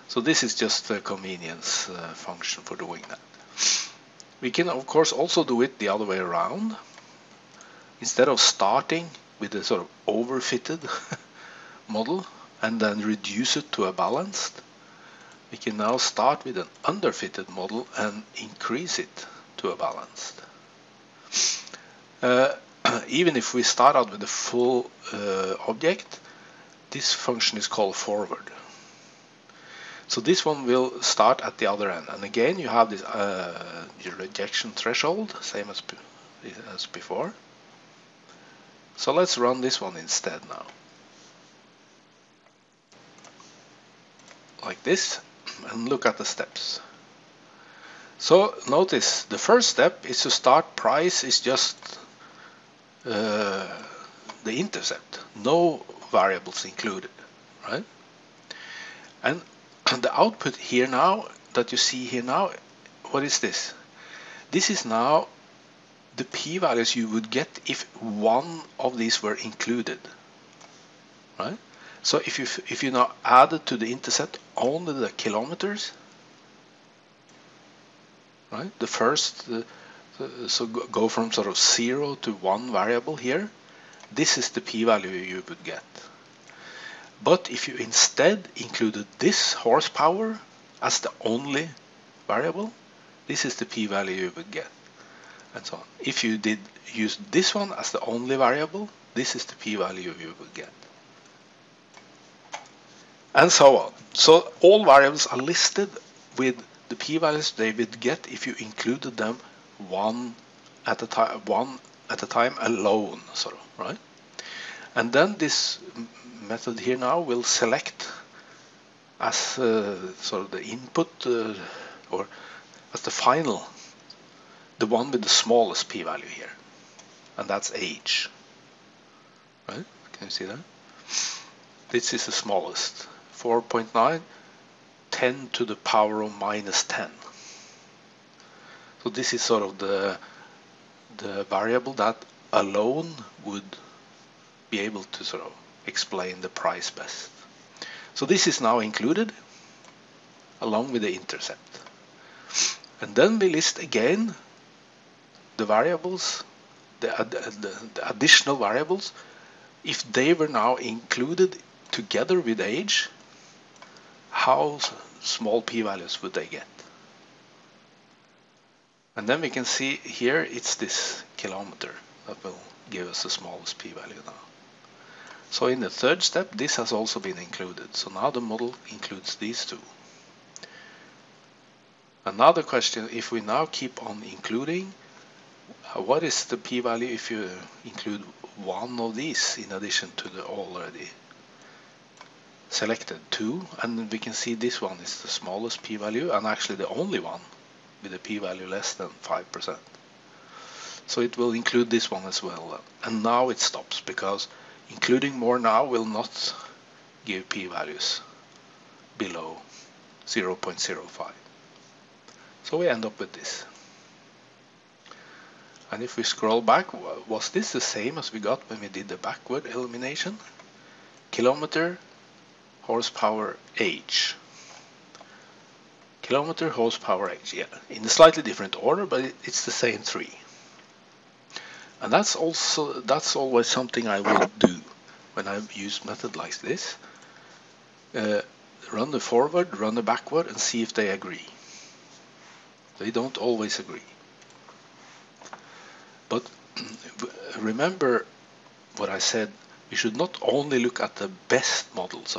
Speaker 1: So this is just a convenience function for doing that. We can of course also do it the other way around. Instead of starting with a sort of overfitted model and then reduce it to a balanced, we can now start with an underfitted model and increase it to a balanced. Even if we start out with a full object, this function is called forward. So this one will start at the other end, and again you have this your rejection threshold, same as before. So let's run this one instead now, like this, and look at the steps. So notice the first step is to start price is just the intercept, no variables included, right? And the output here now that you see here now, what is this? This is now the p-values you would get if one of these were included, right? So if you now added to the intercept only the kilometers, right? The first, so go from sort of 0 to 1 variable here. This is the p-value you would get. But if you instead included this horsepower as the only variable, this is the p-value you would get, and so on. If you did use this one as the only variable, this is the p-value you would get, and so on. So all variables are listed with the p-values they would get if you included them one at a time alone, sort of, right? And then this method here now will select as sort of the input or as the final, the one with the smallest p-value here, and that's age. Right? Can you see that? This is the smallest, 4.9, 10 to the power of minus 10. So this is sort of the variable that alone would be able to sort of explain the price best. So this is now included along with the intercept. And then we list again the variables, the additional variables, if they were now included together with age, how small p-values would they get? And then we can see here it's this kilometer that will give us the smallest p-value now. So in the third step, this has also been included. So now the model includes these two. Another question, if we now keep on including, what is the p-value if you include one of these in addition to the already selected two? And we can see this one is the smallest p-value and actually the only one with a p-value less than 5%. So it will include this one as well. And now it stops because including more now will not give p-values below 0.05. So we end up with this. And if we scroll back, was this the same as we got when we did the backward elimination? Kilometer, horsepower, age. Kilometer, horsepower, age, yeah. In a slightly different order, but it's the same three. And that's always something I will do when I use method like this. Run the forward, run the backward, and see if they agree. They don't always agree. But remember what I said, we should not only look at the best models,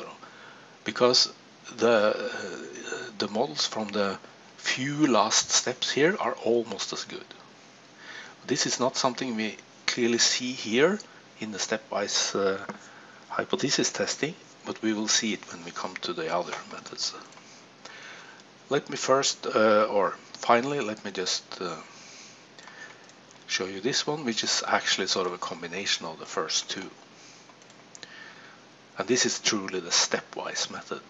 Speaker 1: because the models from the few last steps here are almost as good. This is not something we clearly see here in the stepwise hypothesis testing, but we will see it when we come to the other methods. Let me first, or finally, let me just show you this one, which is actually sort of a combination of the first two. And this is truly the stepwise method.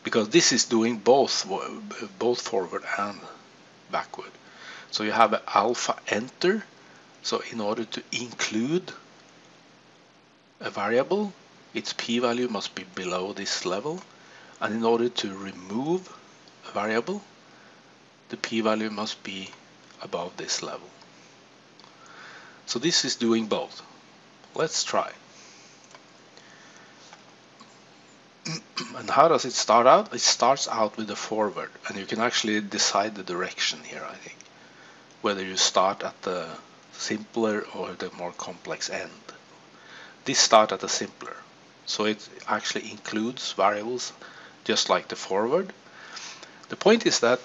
Speaker 1: Because this is doing both forward and backward. So you have an alpha enter. So in order to include a variable, its p-value must be below this level. And in order to remove a variable, the p-value must be above this level. So this is doing both. Let's try. And how does it start out? It starts out with the forward, and you can actually decide the direction here, I think, whether you start at the simpler or the more complex end. This starts at the simpler, so it actually includes variables just like the forward. The point is that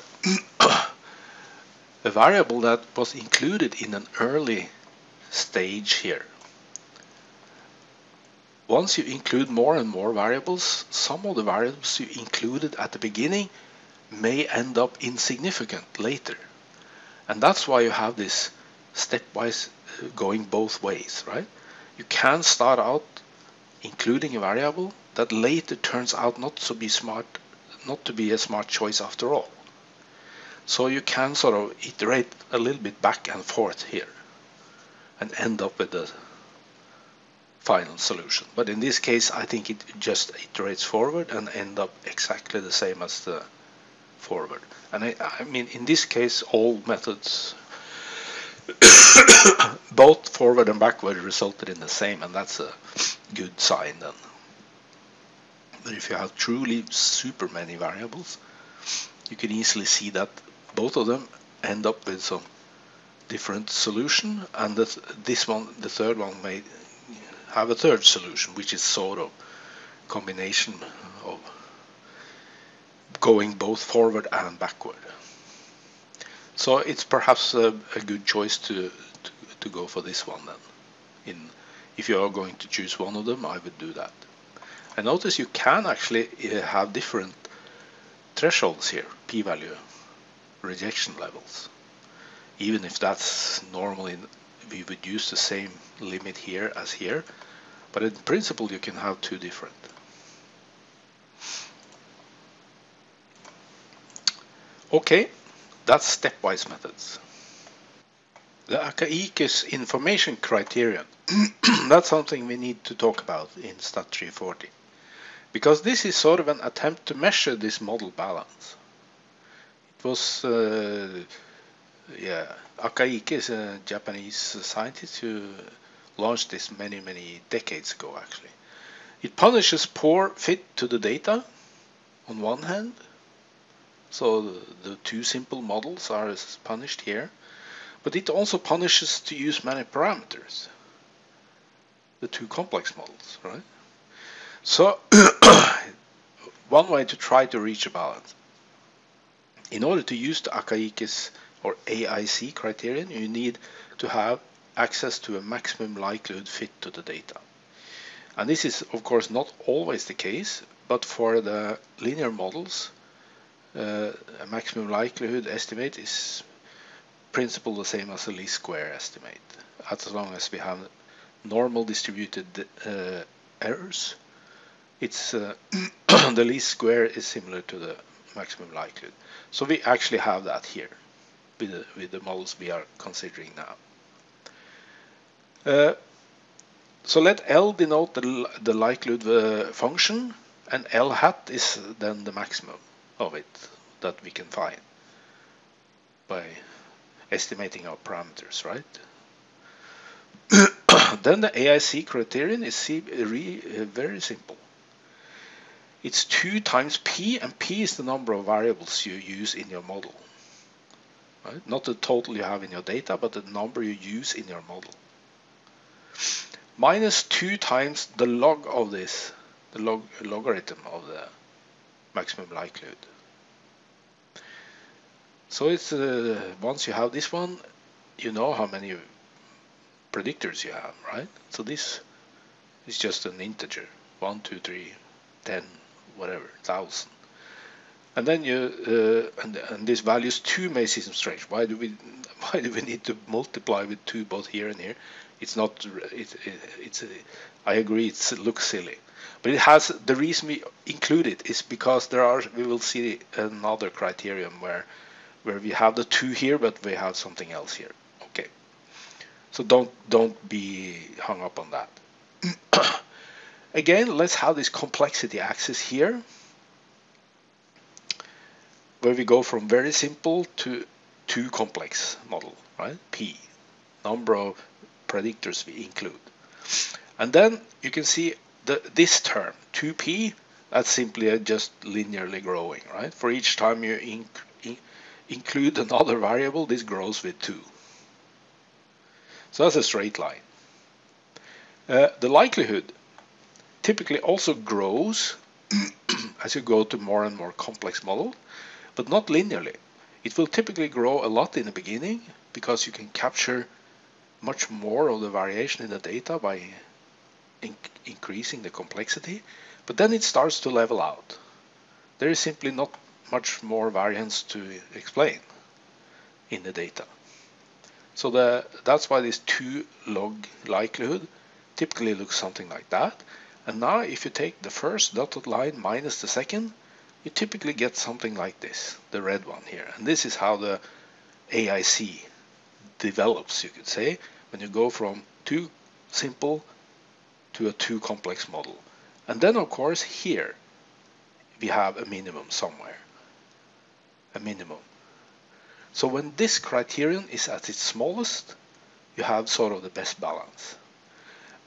Speaker 1: a variable that was included in an early stage here, once you include more and more variables, some of the variables you included at the beginning may end up insignificant later. And that's why you have this stepwise going both ways, right? You can start out including a variable that later turns out not to be a smart choice after all. So you can sort of iterate a little bit back and forth here and end up with the final solution. But in this case, I think it just iterates forward and end up exactly the same as the forward. And I mean, in this case, all methods, both forward and backward, resulted in the same, and that's a good sign then. But if you have truly super many variables, you can easily see that both of them end up with some different solution, and this one, the third one, may have a third solution, which is sort of combination of going both forward and backward. So it's perhaps a good choice to go for this one then, if you are going to choose one of them, I would do that. And notice you can actually have different thresholds here, p-value, rejection levels. Even if that's normally, we would use the same limit here as here, but in principle you can have two different. Okay, that's stepwise methods. The Akaike's information criterion, that's something we need to talk about in STAT340. Because this is sort of an attempt to measure this model balance. It was, Akaike is a Japanese scientist who launched this many decades ago actually. It punishes poor fit to the data on one hand. So the two simple models are punished here. But it also punishes to use many parameters. The two complex models, right? So one way to try to reach a balance. In order to use the Akaike's or AIC criterion, you need to have access to a maximum likelihood fit to the data. And this is of course not always the case, but for the linear models, a maximum likelihood estimate is principle the same as a least square estimate, as long as we have normal distributed errors. It's the least square is similar to the maximum likelihood. So we actually have that here with the models we are considering now. So let L denote the likelihood function, and L hat is then the maximum of it that we can find by estimating our parameters, right? Then the AIC criterion is very simple. It's 2 times P, and P is the number of variables you use in your model. Right? Not the total you have in your data, but the number you use in your model. Minus 2 times the log of this, the logarithm of the maximum likelihood. So it's once you have this one, you know how many predictors you have, right? So this is just an integer, 1, 2, 3, 10, whatever, 1,000. And then you and this values 2 may seem strange. Why do we need to multiply with 2 both here and here? It's not. I agree. It looks silly, but it has the reason we include it is because we will see another criterion where we have the 2 here, but we have something else here. Okay, so don't be hung up on that. Again, let's have this complexity axis here, where we go from very simple to 2 complex model, right? P, number of predictors we include. And then you can see this term, 2P, that's simply just linearly growing, right? For each time you include another variable, this grows with 2. So that's a straight line. The likelihood typically also grows as you go to more and more complex model, but not linearly. It will typically grow a lot in the beginning because you can capture much more of the variation in the data by increasing the complexity, but then it starts to level out. There is simply not much more variance to explain in the data. So that's why this 2 log likelihood typically looks something like that. And now if you take the first dotted line minus the second, you typically get something like this, the red one here. And this is how the AIC develops, you could say, when you go from 2 simple to a 2 complex model. And then of course here we have a minimum somewhere, a minimum. So when this criterion is at its smallest, you have sort of the best balance.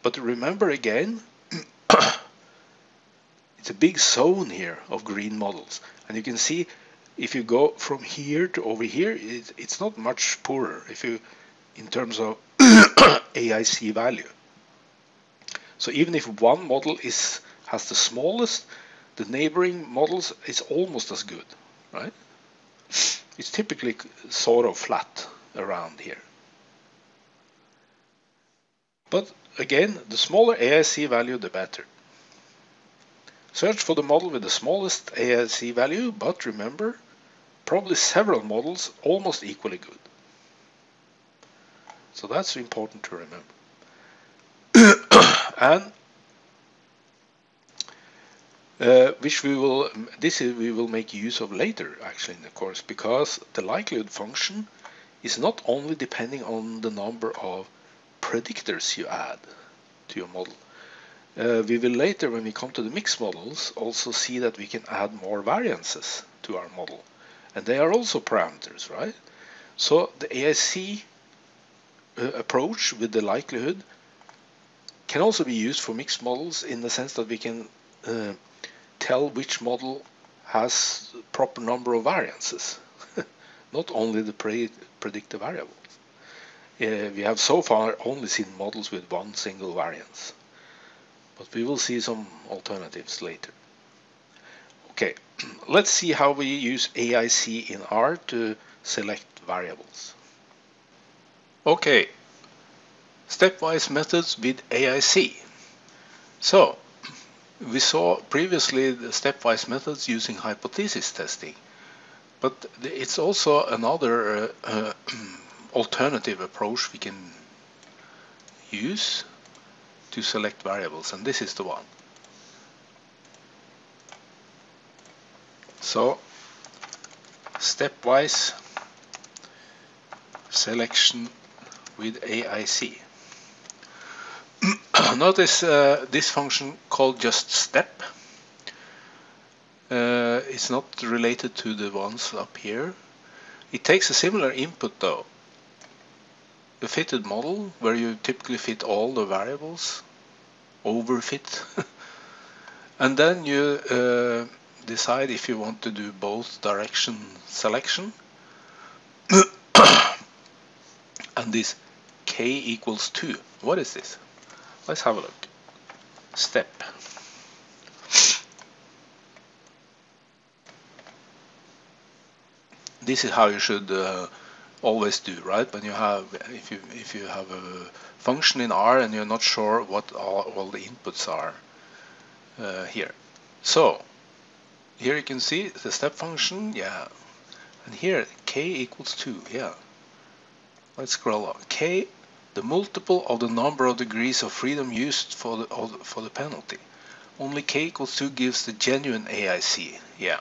Speaker 1: But remember again, it's a big zone here of green models, and you can see if you go from here to over here, it's not much poorer in terms of AIC value. So even if one model has the smallest, the neighboring models is almost as good, right? It's typically sort of flat around here. But again, the smaller AIC value, the better. Search for the model with the smallest AIC value, but remember, probably several models almost equally good. So that's important to remember. And which we will make use of later actually in the course, because the likelihood function is not only depending on the number of predictors you add to your model. We will later, when we come to the mixed models, also see that we can add more variances to our model, and they are also parameters, right? So the AIC approach with the likelihood can also be used for mixed models, in the sense that we can tell which model has proper number of variances, not only the predicted variables. We have so far only seen models with one single variance, but we will see some alternatives later. Okay, let's see how we use AIC in R to select variables. Okay, stepwise methods with AIC. So, we saw previously the stepwise methods using hypothesis testing, but it's also another alternative approach we can use to select variables, and this is the one. So, stepwise selection with AIC. Notice this function called just step. It's not related to the ones up here. It takes a similar input though. The fitted model, where you typically fit all the variables, overfit, and then you decide if you want to do both direction selection and this k equals 2. What is this? Let's have a look. Step. This is how you should always do, right? When you have, if you have a function in R and you're not sure what all the inputs are here. So here you can see the step function, yeah, and here k equals 2, yeah. Let's scroll on. K, the multiple of the number of degrees of freedom used for the penalty. Only k equals 2 gives the genuine AIC, yeah.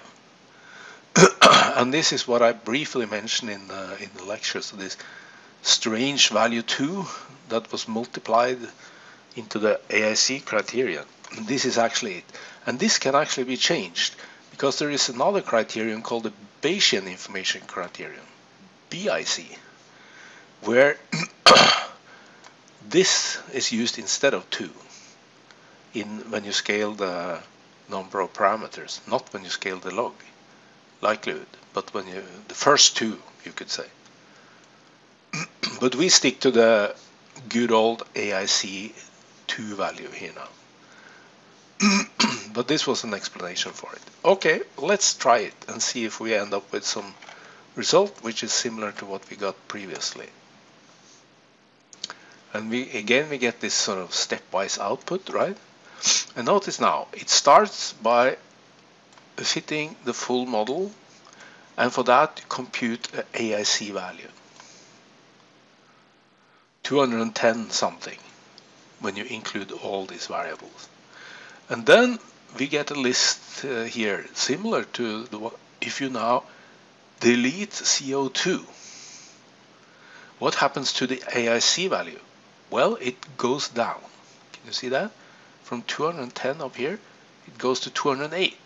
Speaker 1: And this is what I briefly mentioned in the lecture. So this strange value 2 that was multiplied into the AIC criterion. This is actually it. And this can actually be changed, because there is another criterion called the Bayesian information criterion, BIC, where this is used instead of 2 when you scale the number of parameters, not when you scale the log likelihood, but when the first 2, you could say. But we stick to the good old AIC 2 value here now. But this was an explanation for it. Okay, let's try it and see if we end up with some result which is similar to what we got previously. And we get this sort of stepwise output, right? And notice now, it starts by fitting the full model, and for that compute an AIC value. 210 something when you include all these variables. And then we get a list here, similar to the one, if you now delete CO2. What happens to the AIC value? Well, it goes down. Can you see that? From 210 up here, it goes to 208.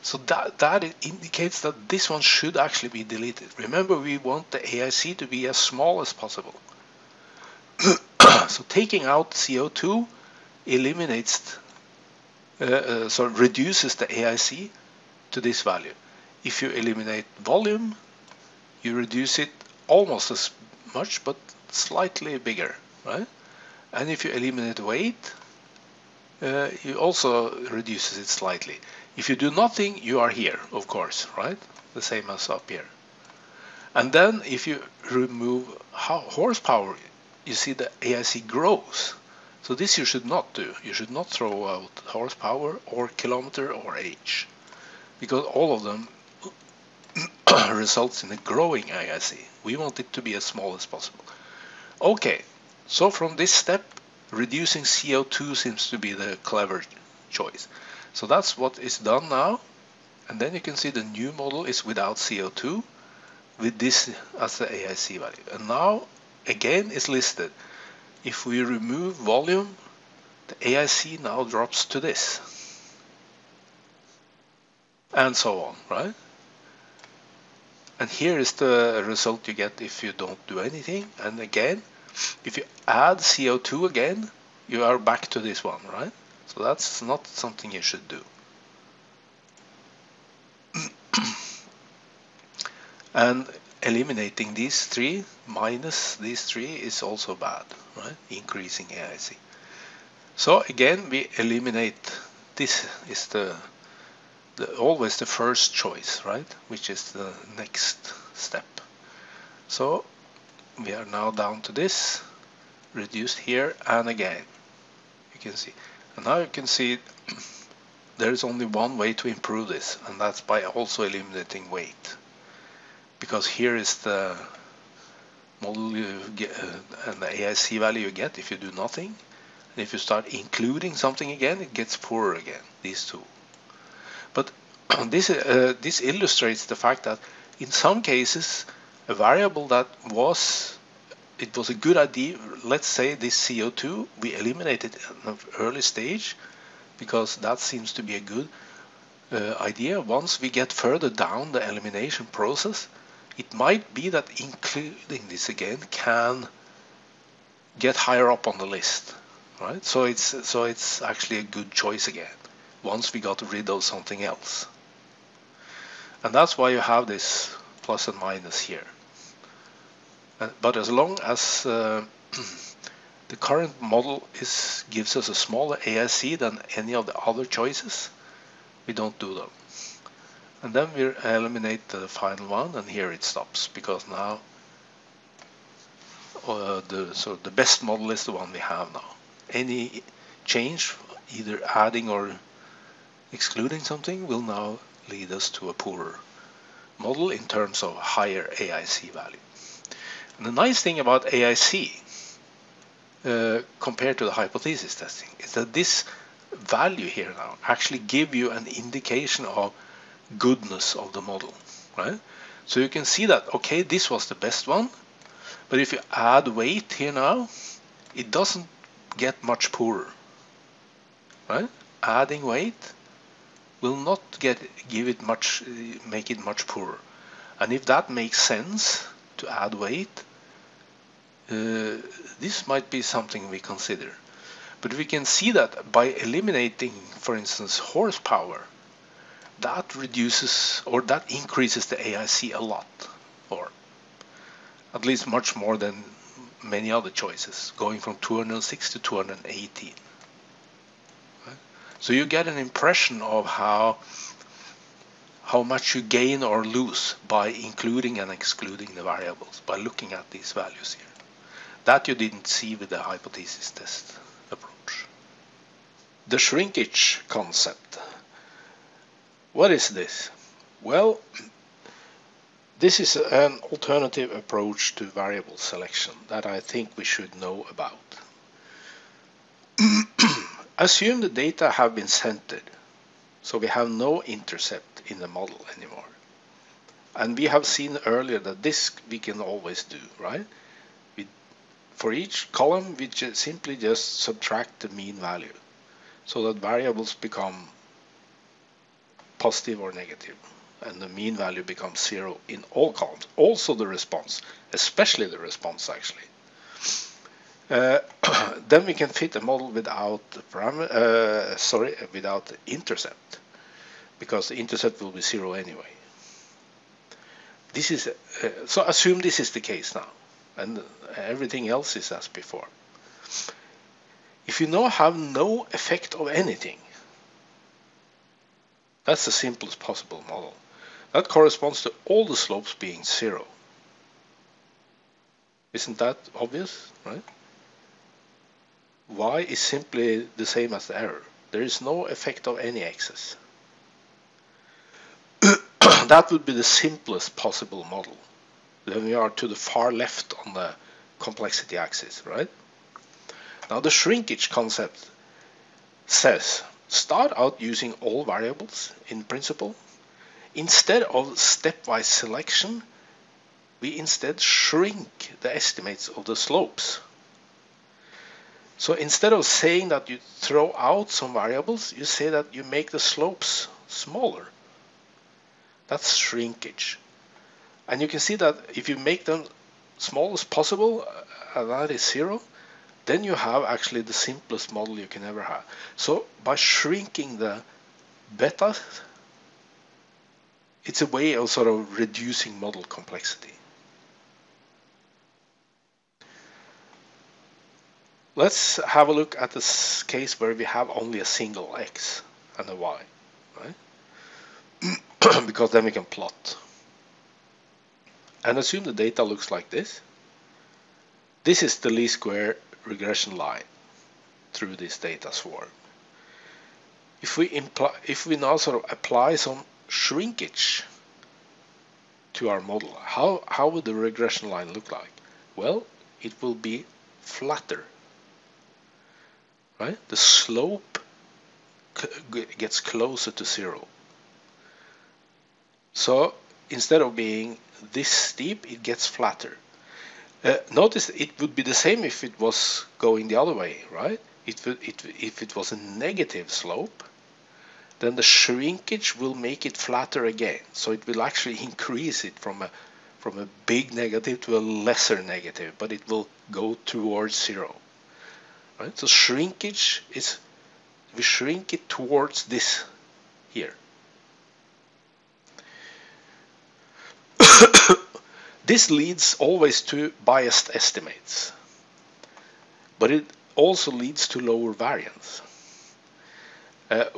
Speaker 1: So that indicates that this one should actually be deleted. Remember, we want the AIC to be as small as possible. So taking out CO2 eliminates, reduces the AIC to this value. If you eliminate volume, you reduce it almost as much, but slightly bigger, right? And if you eliminate weight, you also reduces it slightly. If you do nothing, you are here, of course, right? The same as up here. And then if you remove horsepower, you see the AIC grows. So this you should not do. You should not throw out horsepower or kilometer or age, because all of them results in a growing AIC. We want it to be as small as possible. Okay, so from this step, reducing CO2 seems to be the clever choice. So that's what is done now. And then you can see the new model is without CO2 with this as the AIC value. And now again is listed. If we remove volume, the AIC now drops to this. And so on, right? And here is the result you get if you don't do anything. And again, if you add CO2 again, you are back to this one, right? So that's not something you should do. And eliminating these three minus these three is also bad, right? Increasing AIC. So again, we eliminate. This is always the first choice, right? Which is the next step. So we are now down to this, reduced here, and again you can see. And now you can see there is only one way to improve this, and that's by also eliminating weight. Because here is the model you get, and the AIC value you get if you do nothing. And if you start including something again, it gets poorer again, these two. But this illustrates the fact that in some cases, a variable that was a good idea, let's say this CO2, we eliminated at an early stage, because that seems to be a good idea. Once we get further down the elimination process, it might be that including this again can get higher up on the list, right? So it's actually a good choice again, once we got rid of something else. And that's why you have this plus and minus here. But as long as the current model gives us a smaller AIC than any of the other choices, we don't do them. And then we eliminate the final one, and here it stops, because now the best model is the one we have now. Any change, either adding or excluding something, will now lead us to a poorer model in terms of higher AIC value. And the nice thing about AIC compared to the hypothesis testing is that this value here now actually give you an indication of goodness of the model, right? So you can see that, okay, this was the best one, but if you add weight here now, it doesn't get much poorer, right? Adding weight will not make it much poorer. And if that makes sense to add weight, this might be something we consider. But we can see that by eliminating, for instance, horsepower, that reduces or that increases the AIC a lot, or at least much more than many other choices, going from 206 to 218. Right? So you get an impression of how much you gain or lose by including and excluding the variables, by looking at these values here. That you didn't see with the hypothesis test approach. The shrinkage concept. What is this? Well, this is an alternative approach to variable selection that I think we should know about. Assume the data have been centered, so we have no intercept in the model anymore. And we have seen earlier that this we can always do, right? For each column, we simply just subtract the mean value, so that variables become positive or negative, and the mean value becomes 0 in all columns, also the response, especially the response actually. Then we can fit a model without without the intercept, because the intercept will be 0 anyway. This is so assume this is the case now, and everything else is as before. If you now have no effect of anything, that's the simplest possible model. That corresponds to all the slopes being 0. Isn't that obvious, right? y is simply the same as the error. There is no effect of any excess. That would be the simplest possible model. Then we are to the far left on the complexity axis, right? Now the shrinkage concept says start out using all variables in principle. Instead of stepwise selection, we instead shrink the estimates of the slopes. So instead of saying that you throw out some variables, you say that you make the slopes smaller. That's shrinkage. And you can see that if you make them small as possible, and that is 0, then you have actually the simplest model you can ever have. So by shrinking the betas, it's a way of sort of reducing model complexity. Let's have a look at this case where we have only a single x and a y, right? Because then we can plot. And assume the data looks like this. This is the least square regression line through this data swarm. If we now sort of apply some shrinkage to our model, how would the regression line look like? Well, it will be flatter, right? The slope gets closer to 0. So instead of being this steep, it gets flatter. Notice it would be the same if it was going the other way, right? If it was a negative slope, then the shrinkage will make it flatter again. So it will actually increase it from a big negative to a lesser negative, but it will go towards 0. Right? So shrinkage is, we shrink it towards this here. This leads always to biased estimates, but it also leads to lower variance.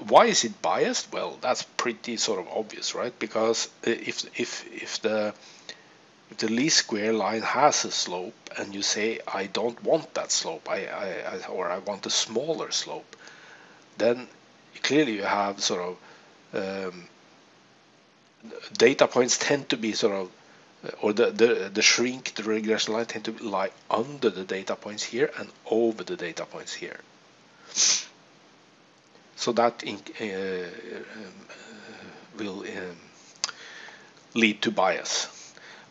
Speaker 1: Why is it biased? Well, that's pretty sort of obvious, right? Because if the least square line has a slope and you say I don't want that slope, or I want a smaller slope, then clearly you have sort of data points tend to be sort of, or the shrink, the regression line tend to lie under the data points here and over the data points here. So that will lead to bias.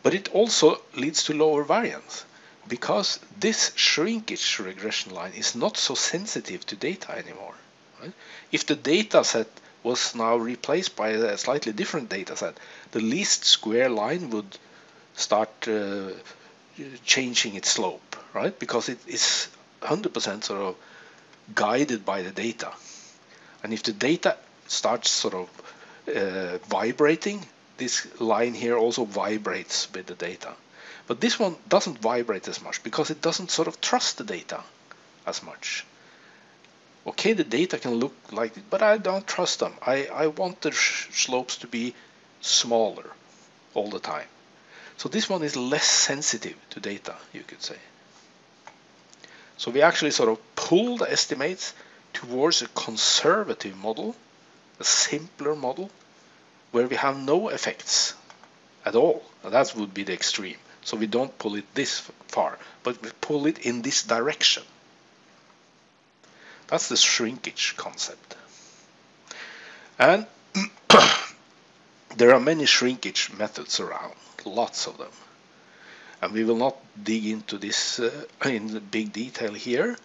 Speaker 1: But it also leads to lower variance, because this shrinkage regression line is not so sensitive to data anymore. Right? If the data set was now replaced by a slightly different data set, the least square line would start changing its slope, right? Because it is 100% sort of guided by the data. And if the data starts sort of vibrating, this line here also vibrates with the data. But this one doesn't vibrate as much because it doesn't sort of trust the data as much. Okay, the data can look like it, but I don't trust them. I want the slopes to be smaller all the time. So this one is less sensitive to data, you could say. So we actually sort of pull the estimates towards a conservative model, a simpler model, where we have no effects at all. And that would be the extreme. So we don't pull it this far, but we pull it in this direction. That's the shrinkage concept. And there are many shrinkage methods around, lots of them. And we will not dig into this in big detail here,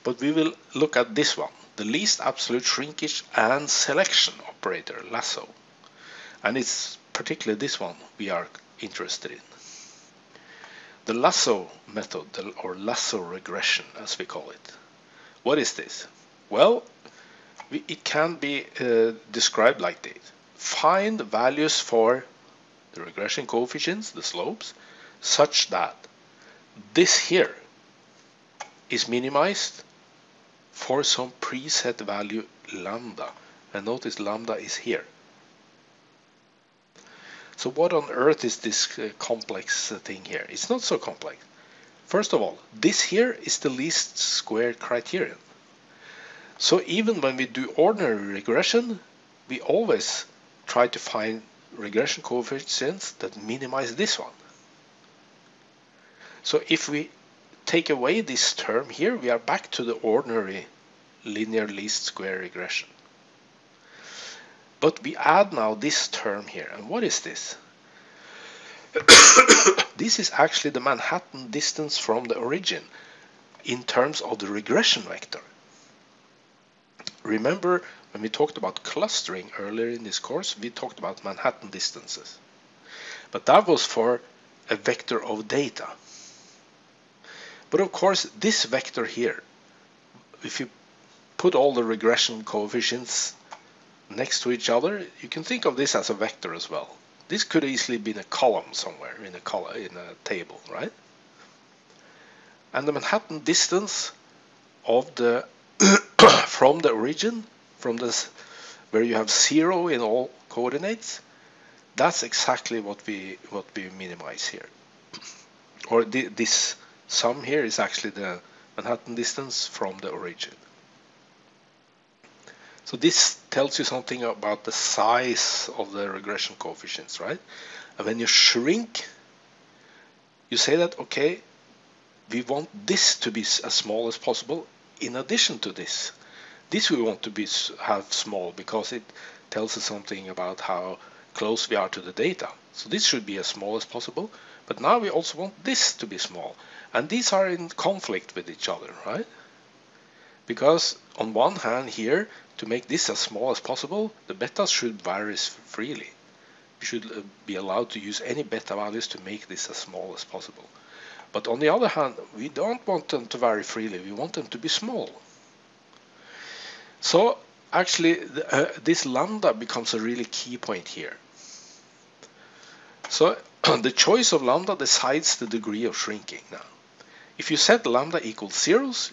Speaker 1: but we will look at this one, the least absolute shrinkage and selection operator, lasso. And it's particularly this one we are interested in. The lasso method, or lasso regression as we call it. What is this? Well, it can be described like this. Find values for the regression coefficients, the slopes, such that this here is minimized for some preset value lambda. And notice lambda is here. So what on earth is this complex thing here? It's not so complex. First of all, this here is the least square criterion. So even when we do ordinary regression, we always try to find regression coefficients that minimize this one. So if we take away this term here, we are back to the ordinary linear least square regression. But we add now this term here, and what is this? This is actually the Manhattan distance from the origin in terms of the regression vector. Remember when we talked about clustering earlier in this course, we talked about Manhattan distances. But that was for a vector of data. But of course, this vector here, if you put all the regression coefficients next to each other, you can think of this as a vector as well. This could easily be in a column somewhere in a table, right? And the Manhattan distance of the from the origin, from this where you have 0 in all coordinates, that's exactly what we minimize here. Or this sum here is actually the Manhattan distance from the origin. So this tells you something about the size of the regression coefficients, right? And when you shrink, you say that, okay, we want this to be as small as possible in addition to this. This we want to have small because it tells us something about how close we are to the data. So this should be as small as possible, but now we also want this to be small. And these are in conflict with each other, right? Because on one hand here, to make this as small as possible, the betas should vary freely. We should be allowed to use any beta values to make this as small as possible. But on the other hand, we don't want them to vary freely, we want them to be small. So actually, this lambda becomes a really key point here. So the choice of lambda decides the degree of shrinking now. If you set lambda equals zeros,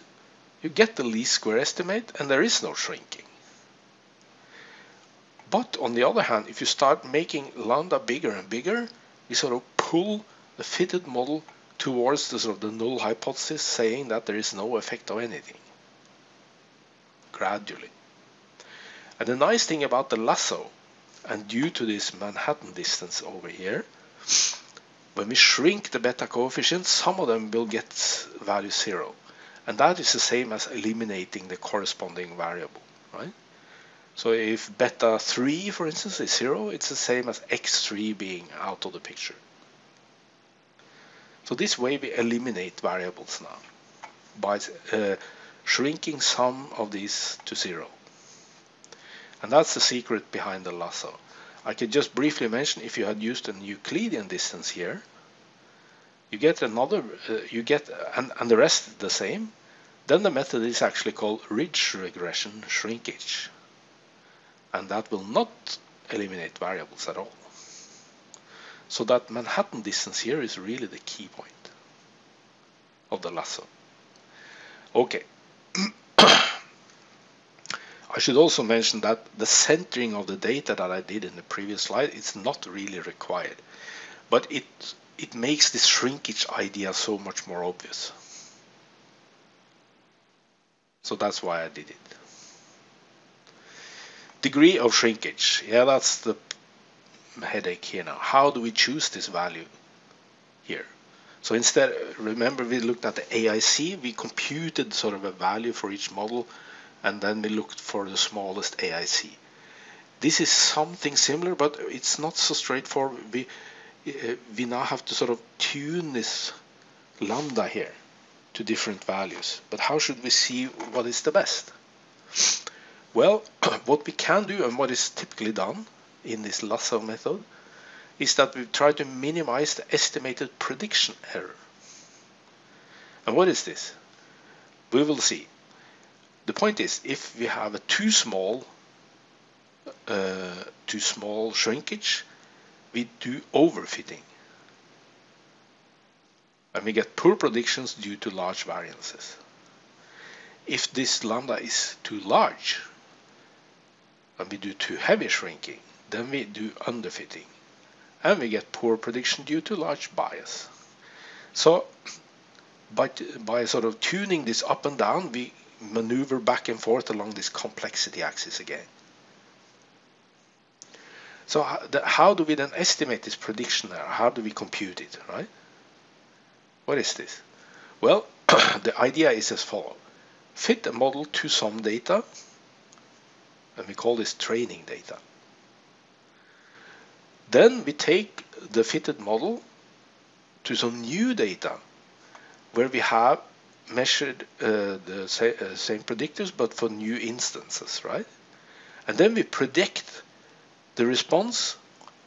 Speaker 1: you get the least square estimate and there is no shrinking. But on the other hand, if you start making lambda bigger and bigger, you sort of pull the fitted model towards the sort of the null hypothesis, saying that there is no effect of anything gradually. And the nice thing about the lasso, and due to this Manhattan distance over here, when we shrink the beta coefficients, some of them will get value 0. And that is the same as eliminating the corresponding variable, right? So if beta 3, for instance, is 0, it's the same as x3 being out of the picture. So this way we eliminate variables now by shrinking some of these to 0. And that's the secret behind the lasso. I could just briefly mention, if you had used an Euclidean distance here, you get another, and the rest is the same. Then the method is actually called ridge regression shrinkage. And that will not eliminate variables at all. So that Manhattan distance here is really the key point of the lasso. Okay. I should also mention that the centering of the data that I did in the previous slide is not really required, but it makes this shrinkage idea so much more obvious. So that's why I did it. Degree of shrinkage. Yeah, that's the headache here now. How do we choose this value here? So instead, remember we looked at the AIC, we computed sort of a value for each model, and then we looked for the smallest AIC. This is something similar, but it's not so straightforward. We now have to sort of tune this lambda here to different values. But how should we see what is the best? Well, what we can do, and what is typically done in this lasso method, is that we try to minimize the estimated prediction error. And what is this? We will see. The point is, if we have a too small shrinkage, we do overfitting. And we get poor predictions due to large variances. If this lambda is too large, and we do too heavy shrinking, then we do underfitting. And we get poor prediction due to large bias. So by sort of tuning this up and down, we maneuver back and forth along this complexity axis again. So how do we then estimate this prediction error? How do we compute it, right? What is this? Well, the idea is as follows. Fit a model to some data, and we call this training data. Then we take the fitted model to some new data where we have measured the same predictors but for new instances, right? And then we predict the response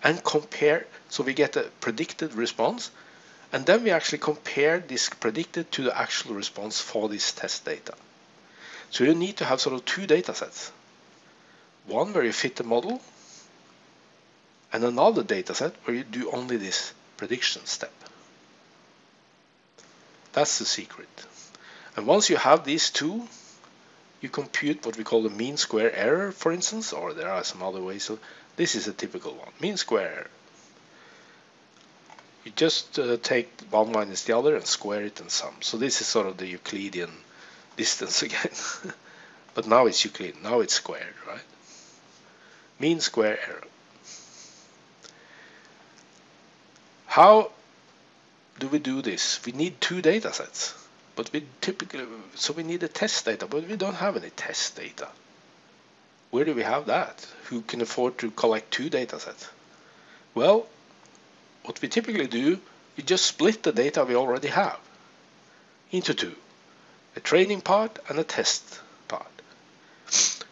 Speaker 1: and compare, so we get a predicted response, and then we actually compare this predicted to the actual response for this test data. So you need to have sort of two data sets. One where you fit the model, and another data set where you do only this prediction step. That's the secret. And once you have these two, you compute what we call the mean square error, for instance, or there are some other ways. So this is a typical one, mean square error. You just take one minus the other and square it and sum. So this is sort of the Euclidean distance again. But now it's Euclidean, now it's squared, right? Mean square error. How do we do this? We need two data sets, but we typically, so we need a test data, but we don't have any test data. Where do we have that? Who can afford to collect two data sets? Well, what we typically do, we just split the data we already have into two, a training part and a test part.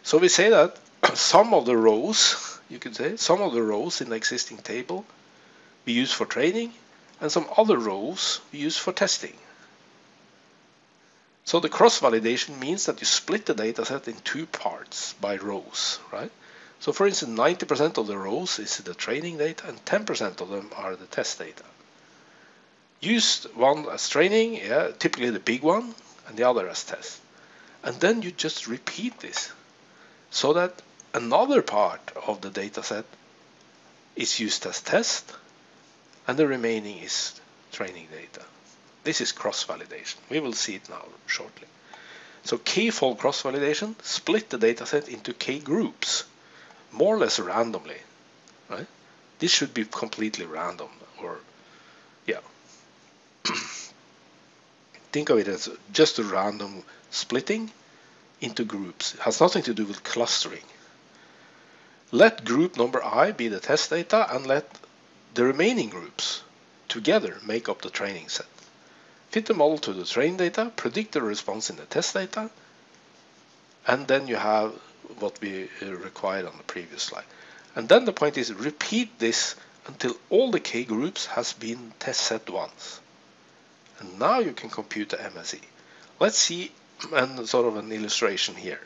Speaker 1: So we say that some of the rows, you could say, some of the rows in the existing table we use for training, and some other rows we use for testing. So the cross-validation means that you split the dataset in two parts by rows, right? So for instance, 90% of the rows is the training data and 10% of them are the test data. Use one as training, yeah, typically the big one, and the other as test. And then you just repeat this so that another part of the dataset is used as test and the remaining is training data. This is cross-validation. We will see it now shortly. So k-fold cross-validation, split the dataset into k groups, more or less randomly, right? This should be completely random, or yeah. Think of it as just a random splitting into groups. It has nothing to do with clustering. Let group number I be the test data and let the remaining groups together make up the training set. Fit the model to the training data, predict the response in the test data, and then you have what we required on the previous slide. And then the point is repeat this until all the k groups has been test set once. And now you can compute the MSE. Let's see sort of an illustration here.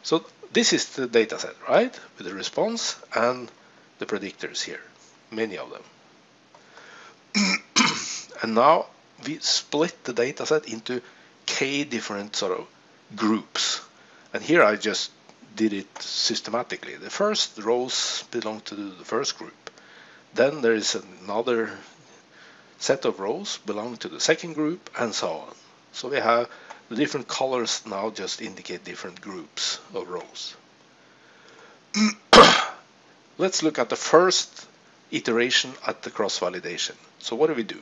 Speaker 1: So this is the data set, right? With the response and the predictors here, many of them. And now we split the data set into k different sort of groups. And here I just did it systematically. The first rows belong to the first group. Then there is another set of rows belong to the second group, and so on. So we have the different colors now just indicate different groups of rows. Let's look at the first iteration at the cross-validation. So what do we do?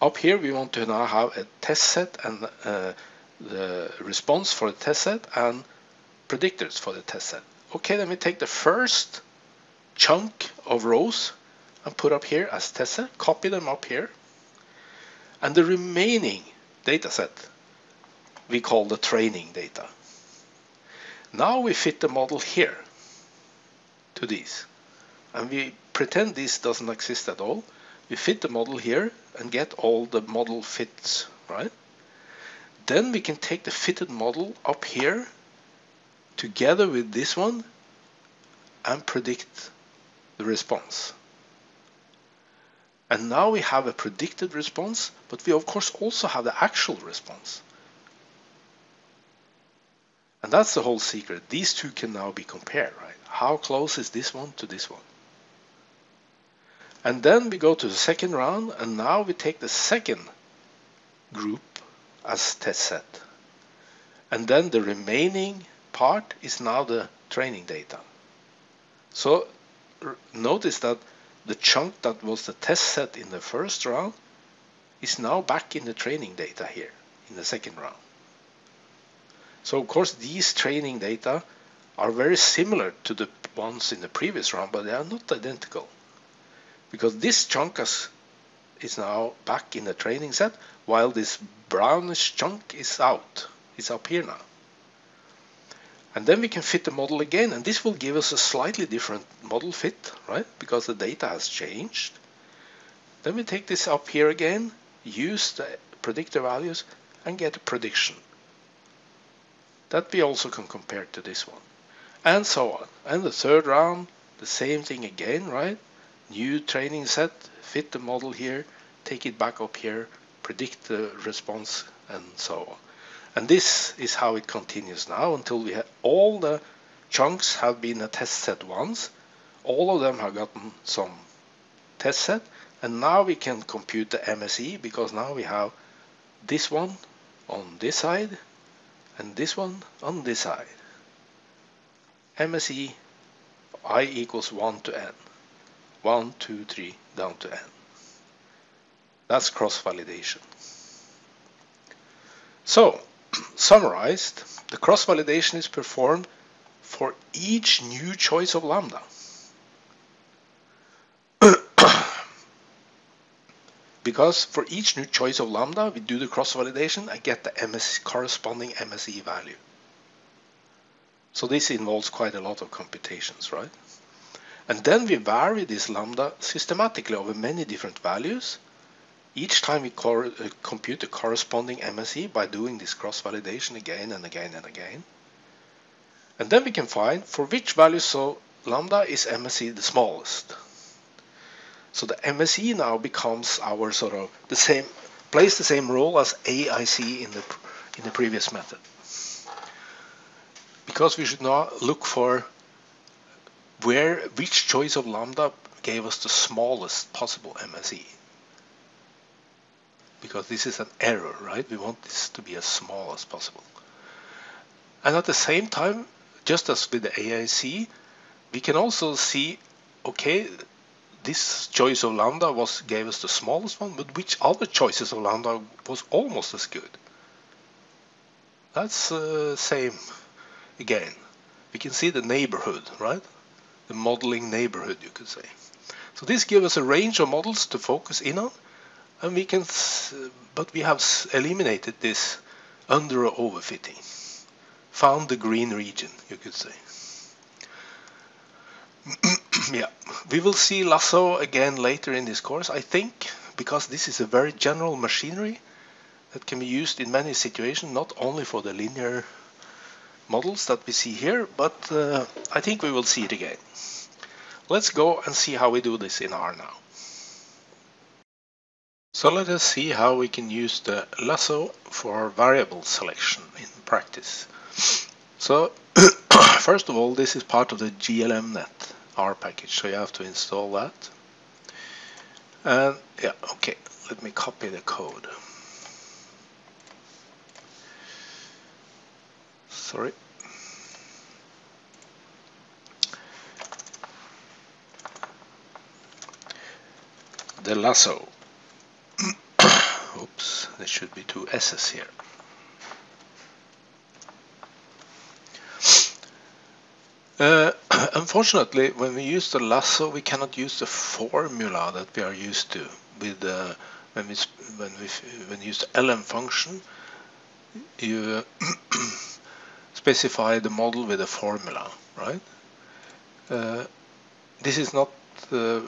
Speaker 1: Up here we want to now have a test set and the response for the test set and predictors for the test set. Okay, then we take the first chunk of rows and put up here as test set, copy them up here, and the remaining data set we call the training data. Now we fit the model here to these, and we pretend this doesn't exist at all. We fit the model here and get all the model fits, right? Then we can take the fitted model up here together with this one and predict the response. And now we have a predicted response, but we of course also have the actual response. And that's the whole secret. These two can now be compared, right? How close is this one to this one? And then we go to the second round, and now we take the second group as test set. And then the remaining part is now the training data. So notice that the chunk that was the test set in the first round is now back in the training data here in the second round. So of course these training data are very similar to the ones in the previous round, but they are not identical, because this chunk is now back in the training set, while this brownish chunk is out. It's up here now. And then we can fit the model again, and this will give us a slightly different model fit, right? Because the data has changed. Then we take this up here again, use the predictor values, and get a prediction. That we also can compare to this one. And so on. And the third round, the same thing again, right? New training set, fit the model here, take it back up here, predict the response, and so on. And this is how it continues now until we have all the chunks have been a test set once. All of them have gotten some test set, and now we can compute the MSE, because now we have this one on this side and this one on this side. MSE I equals 1 to n. 1, 2, 3 down to n. That's cross-validation. So, summarized, the cross-validation is performed for each new choice of lambda. Because for each new choice of lambda, we do the cross-validation and get the corresponding MSE value. So this involves quite a lot of computations, right? And then we vary this lambda systematically over many different values. Each time we compute the corresponding MSE by doing this cross-validation again and again and again. And then we can find for which value so lambda is MSE the smallest. So the MSE now becomes our sort of the same, plays the same role as AIC in the previous method. Because we should now look for which choice of lambda gave us the smallest possible MSE. Because this is an error, right? We want this to be as small as possible. And at the same time, just as with the AIC, we can also see, okay, this choice of lambda gave us the smallest one, but which other choices of lambda was almost as good? That's the same again. We can see the neighborhood, right? The modeling neighborhood, you could say. So this gives us a range of models to focus in on, and we can, but we have eliminated this under or overfitting. Found the green region, you could say. Yeah, we will see lasso again later in this course, I think, because this is a very general machinery that can be used in many situations, not only for the linear models that we see here, but I think we will see it again. Let's go and see how we do this in R now. So let us see how we can use the lasso for variable selection in practice. So first of all, this is part of the GLMnet R package, so you have to install that. And yeah, okay, let me copy the code. Sorry. The lasso. Oops, there should be two S's here. Unfortunately, when we use the lasso, we cannot use the formula that we are used to with when we use the lm function. You specify the model with a formula, right? This is not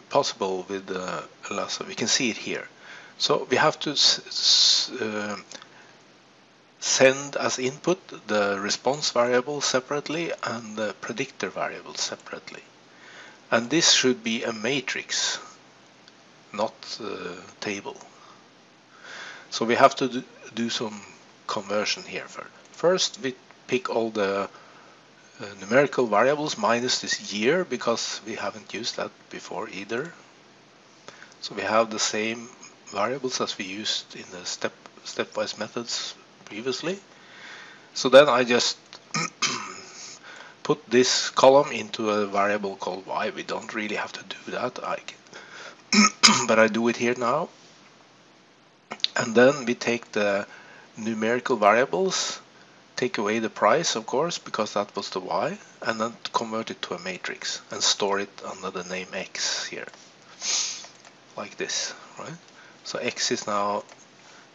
Speaker 1: possible with the lasso. We can see it here. So we have to send as input the response variable separately and the predictor variable separately. And this should be a matrix, not a table. So we have to do some conversion here. First we pick all the numerical variables minus this year, because we haven't used that before either. So we have the same variables as we used in the stepwise methods previously. So then I just put this column into a variable called y. We don't really have to do that, but I do it here now. And then we take the numerical variables, take away the price, of course, because that was the y, and then convert it to a matrix and store it under the name x here, like this, right? So x is now,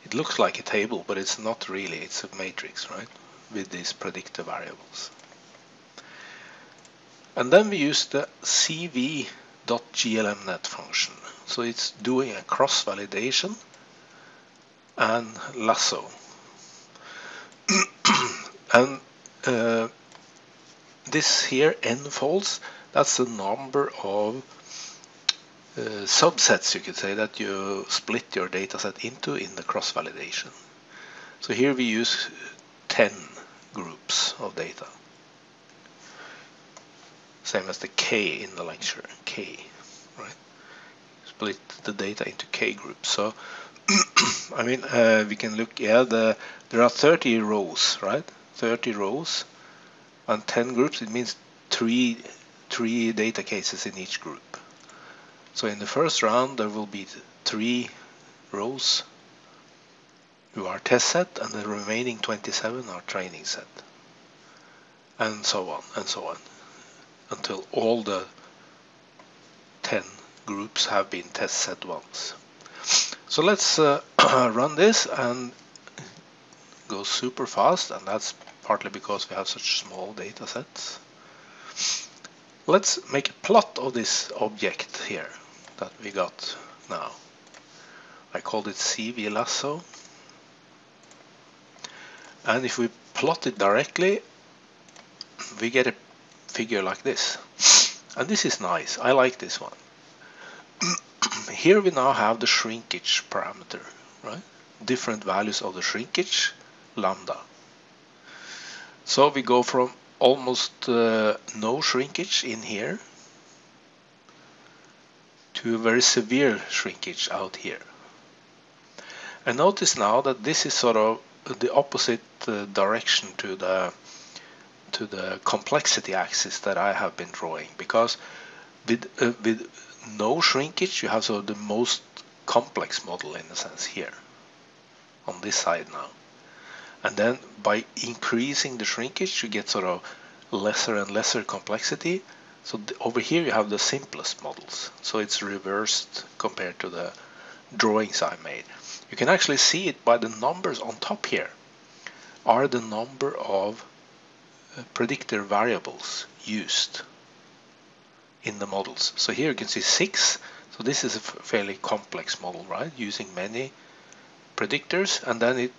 Speaker 1: it looks like a table, but it's not really, it's a matrix, right, with these predictor variables. And then we use the cv.glmnet function. So it's doing a cross-validation and lasso. And this here, n-folds, that's the number of subsets, you could say, that you split your dataset into in the cross-validation. So here we use 10 groups of data. Same as the k in the lecture, k, right? Split the data into k groups. So, I mean, we can look, yeah, there are 30 rows, right? 30 rows and 10 groups. It means three data cases in each group. So in the first round, there will be 3 rows who are test set, and the remaining 27 are training set, and so on, until all the 10 groups have been test set once. So let's run this and go super fast, and that's partly because we have such small data sets. Let's make a plot of this object here that we got now. I called it CV lasso. And if we plot it directly, we get a figure like this. And this is nice. I like this one. Here we now have the shrinkage parameter, right? Different values of the shrinkage, lambda. So we go from almost no shrinkage in here to a very severe shrinkage out here. And notice now that this is sort of the opposite direction to the complexity axis that I have been drawing, because with no shrinkage you have sort of the most complex model in a sense here on this side now, and then by increasing the shrinkage you get sort of lesser and lesser complexity. So over here you have the simplest models, so it's reversed compared to the drawings I made. You can actually see it by the numbers on top here are the number of predictor variables used in the models. So here you can see 6. So this is a fairly complex model, right? Using many predictors, and then it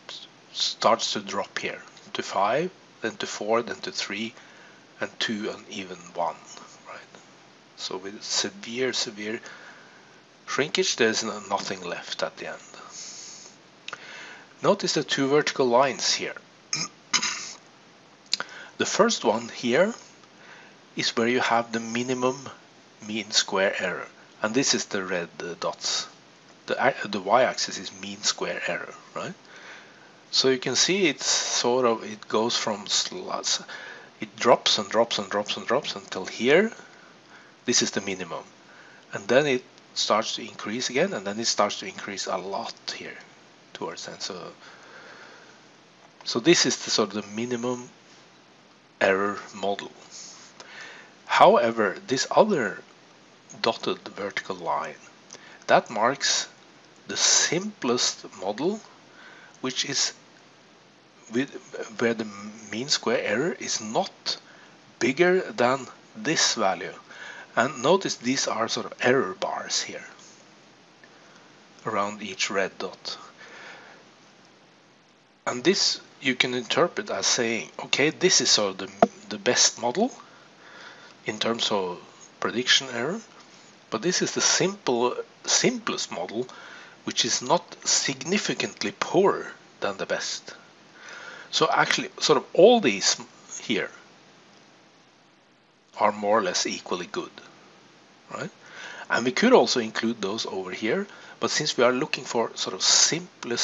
Speaker 1: starts to drop here to 5, then to 4, then to 3, and 2, and even 1, right? So with severe shrinkage, there's nothing left at the end. Notice the 2 vertical lines here. The first one here is where you have the minimum mean square error, and this is the red dots. The y-axis is mean square error, right? So you can see it's sort of, it goes from slots, it drops and drops and drops and drops until here. This is the minimum, and then it starts to increase again, and then it starts to increase a lot here towards the end. So this is the sort of the minimum error model. However, this other dotted vertical line, that marks the simplest model, which is where the mean square error is not bigger than this value. And notice these are sort of error bars here around each red dot. And this you can interpret as saying, okay, this is sort of the best model in terms of prediction error, but this is the simplest model, which is not significantly poorer than the best. So actually, sort of all these here are more or less equally good, right? And we could also include those over here, but since we are looking for sort of simpler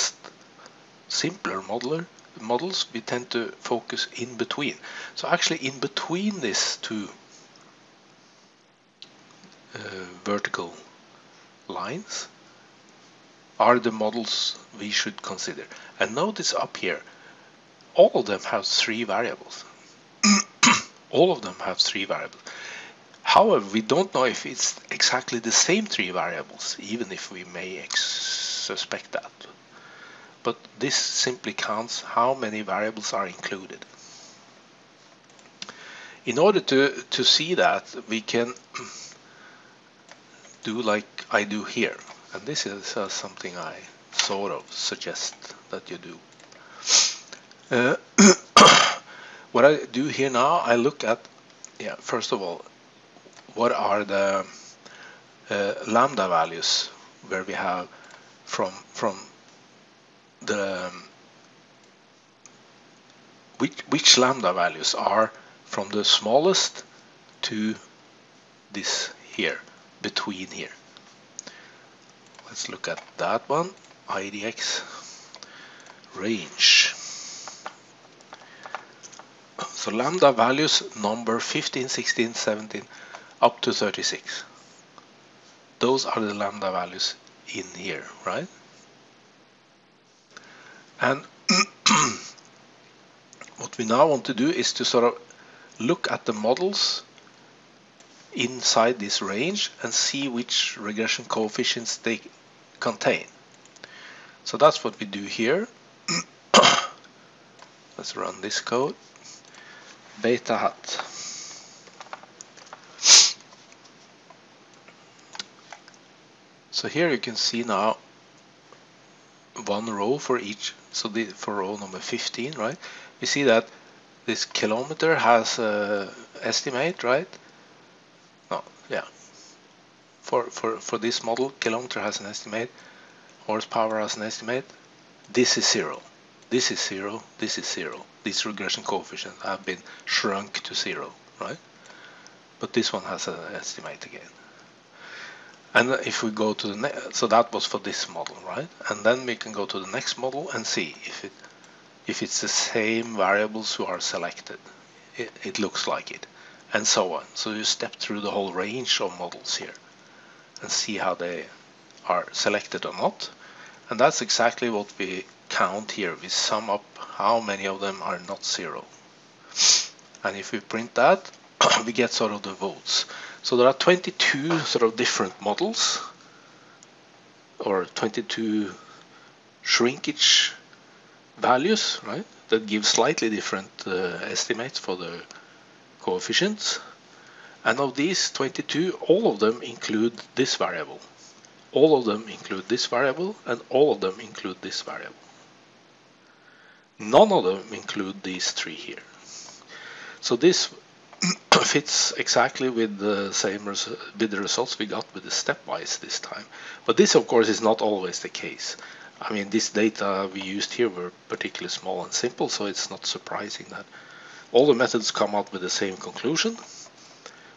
Speaker 1: models, we tend to focus in between. So actually in between these two vertical lines are the models we should consider. And notice up here, all of them have 3 variables. All of them have 3 variables. However, we don't know if it's exactly the same 3 variables, even if we may suspect that. But this simply counts how many variables are included. In order to see that, we can do like I do here. And this is something I sort of suggest that you do. What I do here now, I look at, first of all, what are the lambda values where we have from the which lambda values are from the smallest to this here, between here. Let's look at that one, IDX range. So lambda values number 15, 16, 17 up to 36. Those are the lambda values in here, right? And what we now want to do is to sort of look at the models inside this range and see which regression coefficients they contain. So that's what we do here. Let's run this code. Beta hat. So here you can see now one row for each. So for row number 15, right? We see that this kilometer has estimate, right? No, yeah. For this model, kilometer has an estimate, horsepower has an estimate. This is 0. This is 0. This is 0. These regression coefficients have been shrunk to 0, right? But this one has an estimate again. And if we go to the next, so that was for this model, right? And then we can go to the next model and see if it's the same variables who are selected. It looks like it, and so on. So you step through the whole range of models here and see how they are selected or not. And that's exactly what we count here. We sum up how many of them are not 0. And if we print that, we get sort of the votes. So there are 22 sort of different models, or 22 shrinkage values, right, that give slightly different estimates for the coefficients. And of these 22, all of them include this variable. All of them include this variable, and all of them include this variable. None of them include these 3 here. So this fits exactly with the same with the results we got with the stepwise this time. But this, of course, is not always the case. I mean, this data we used here were particularly small and simple, so it's not surprising that all the methods come out with the same conclusion,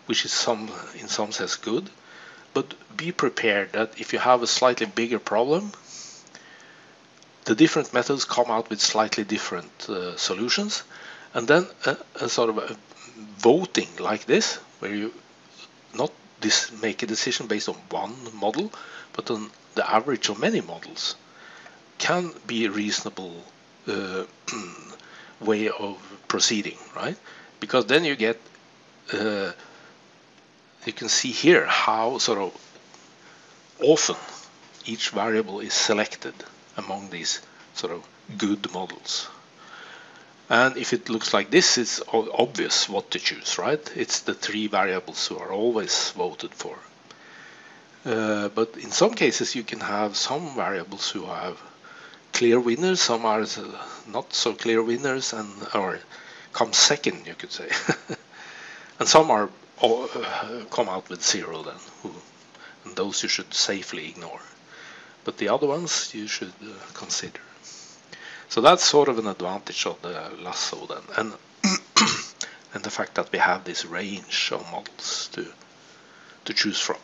Speaker 1: which is in some sense good. But be prepared that if you have a slightly bigger problem, the different methods come out with slightly different solutions. And then a sort of a voting like this, where you not make a decision based on one model, but on the average of many models, can be a reasonable way of proceeding, right? Because then you get, you can see here how sort of often each variable is selected among these sort of good models. And if it looks like this, it's obvious what to choose, right? It's the 3 variables who are always voted for. But in some cases, you can have some variables who have clear winners, some are not so clear winners, or come second, you could say. And some are come out with 0 then, and those you should safely ignore. But the other ones you should consider. So that's sort of an advantage of the lasso then, and and the fact that we have this range of models to choose from.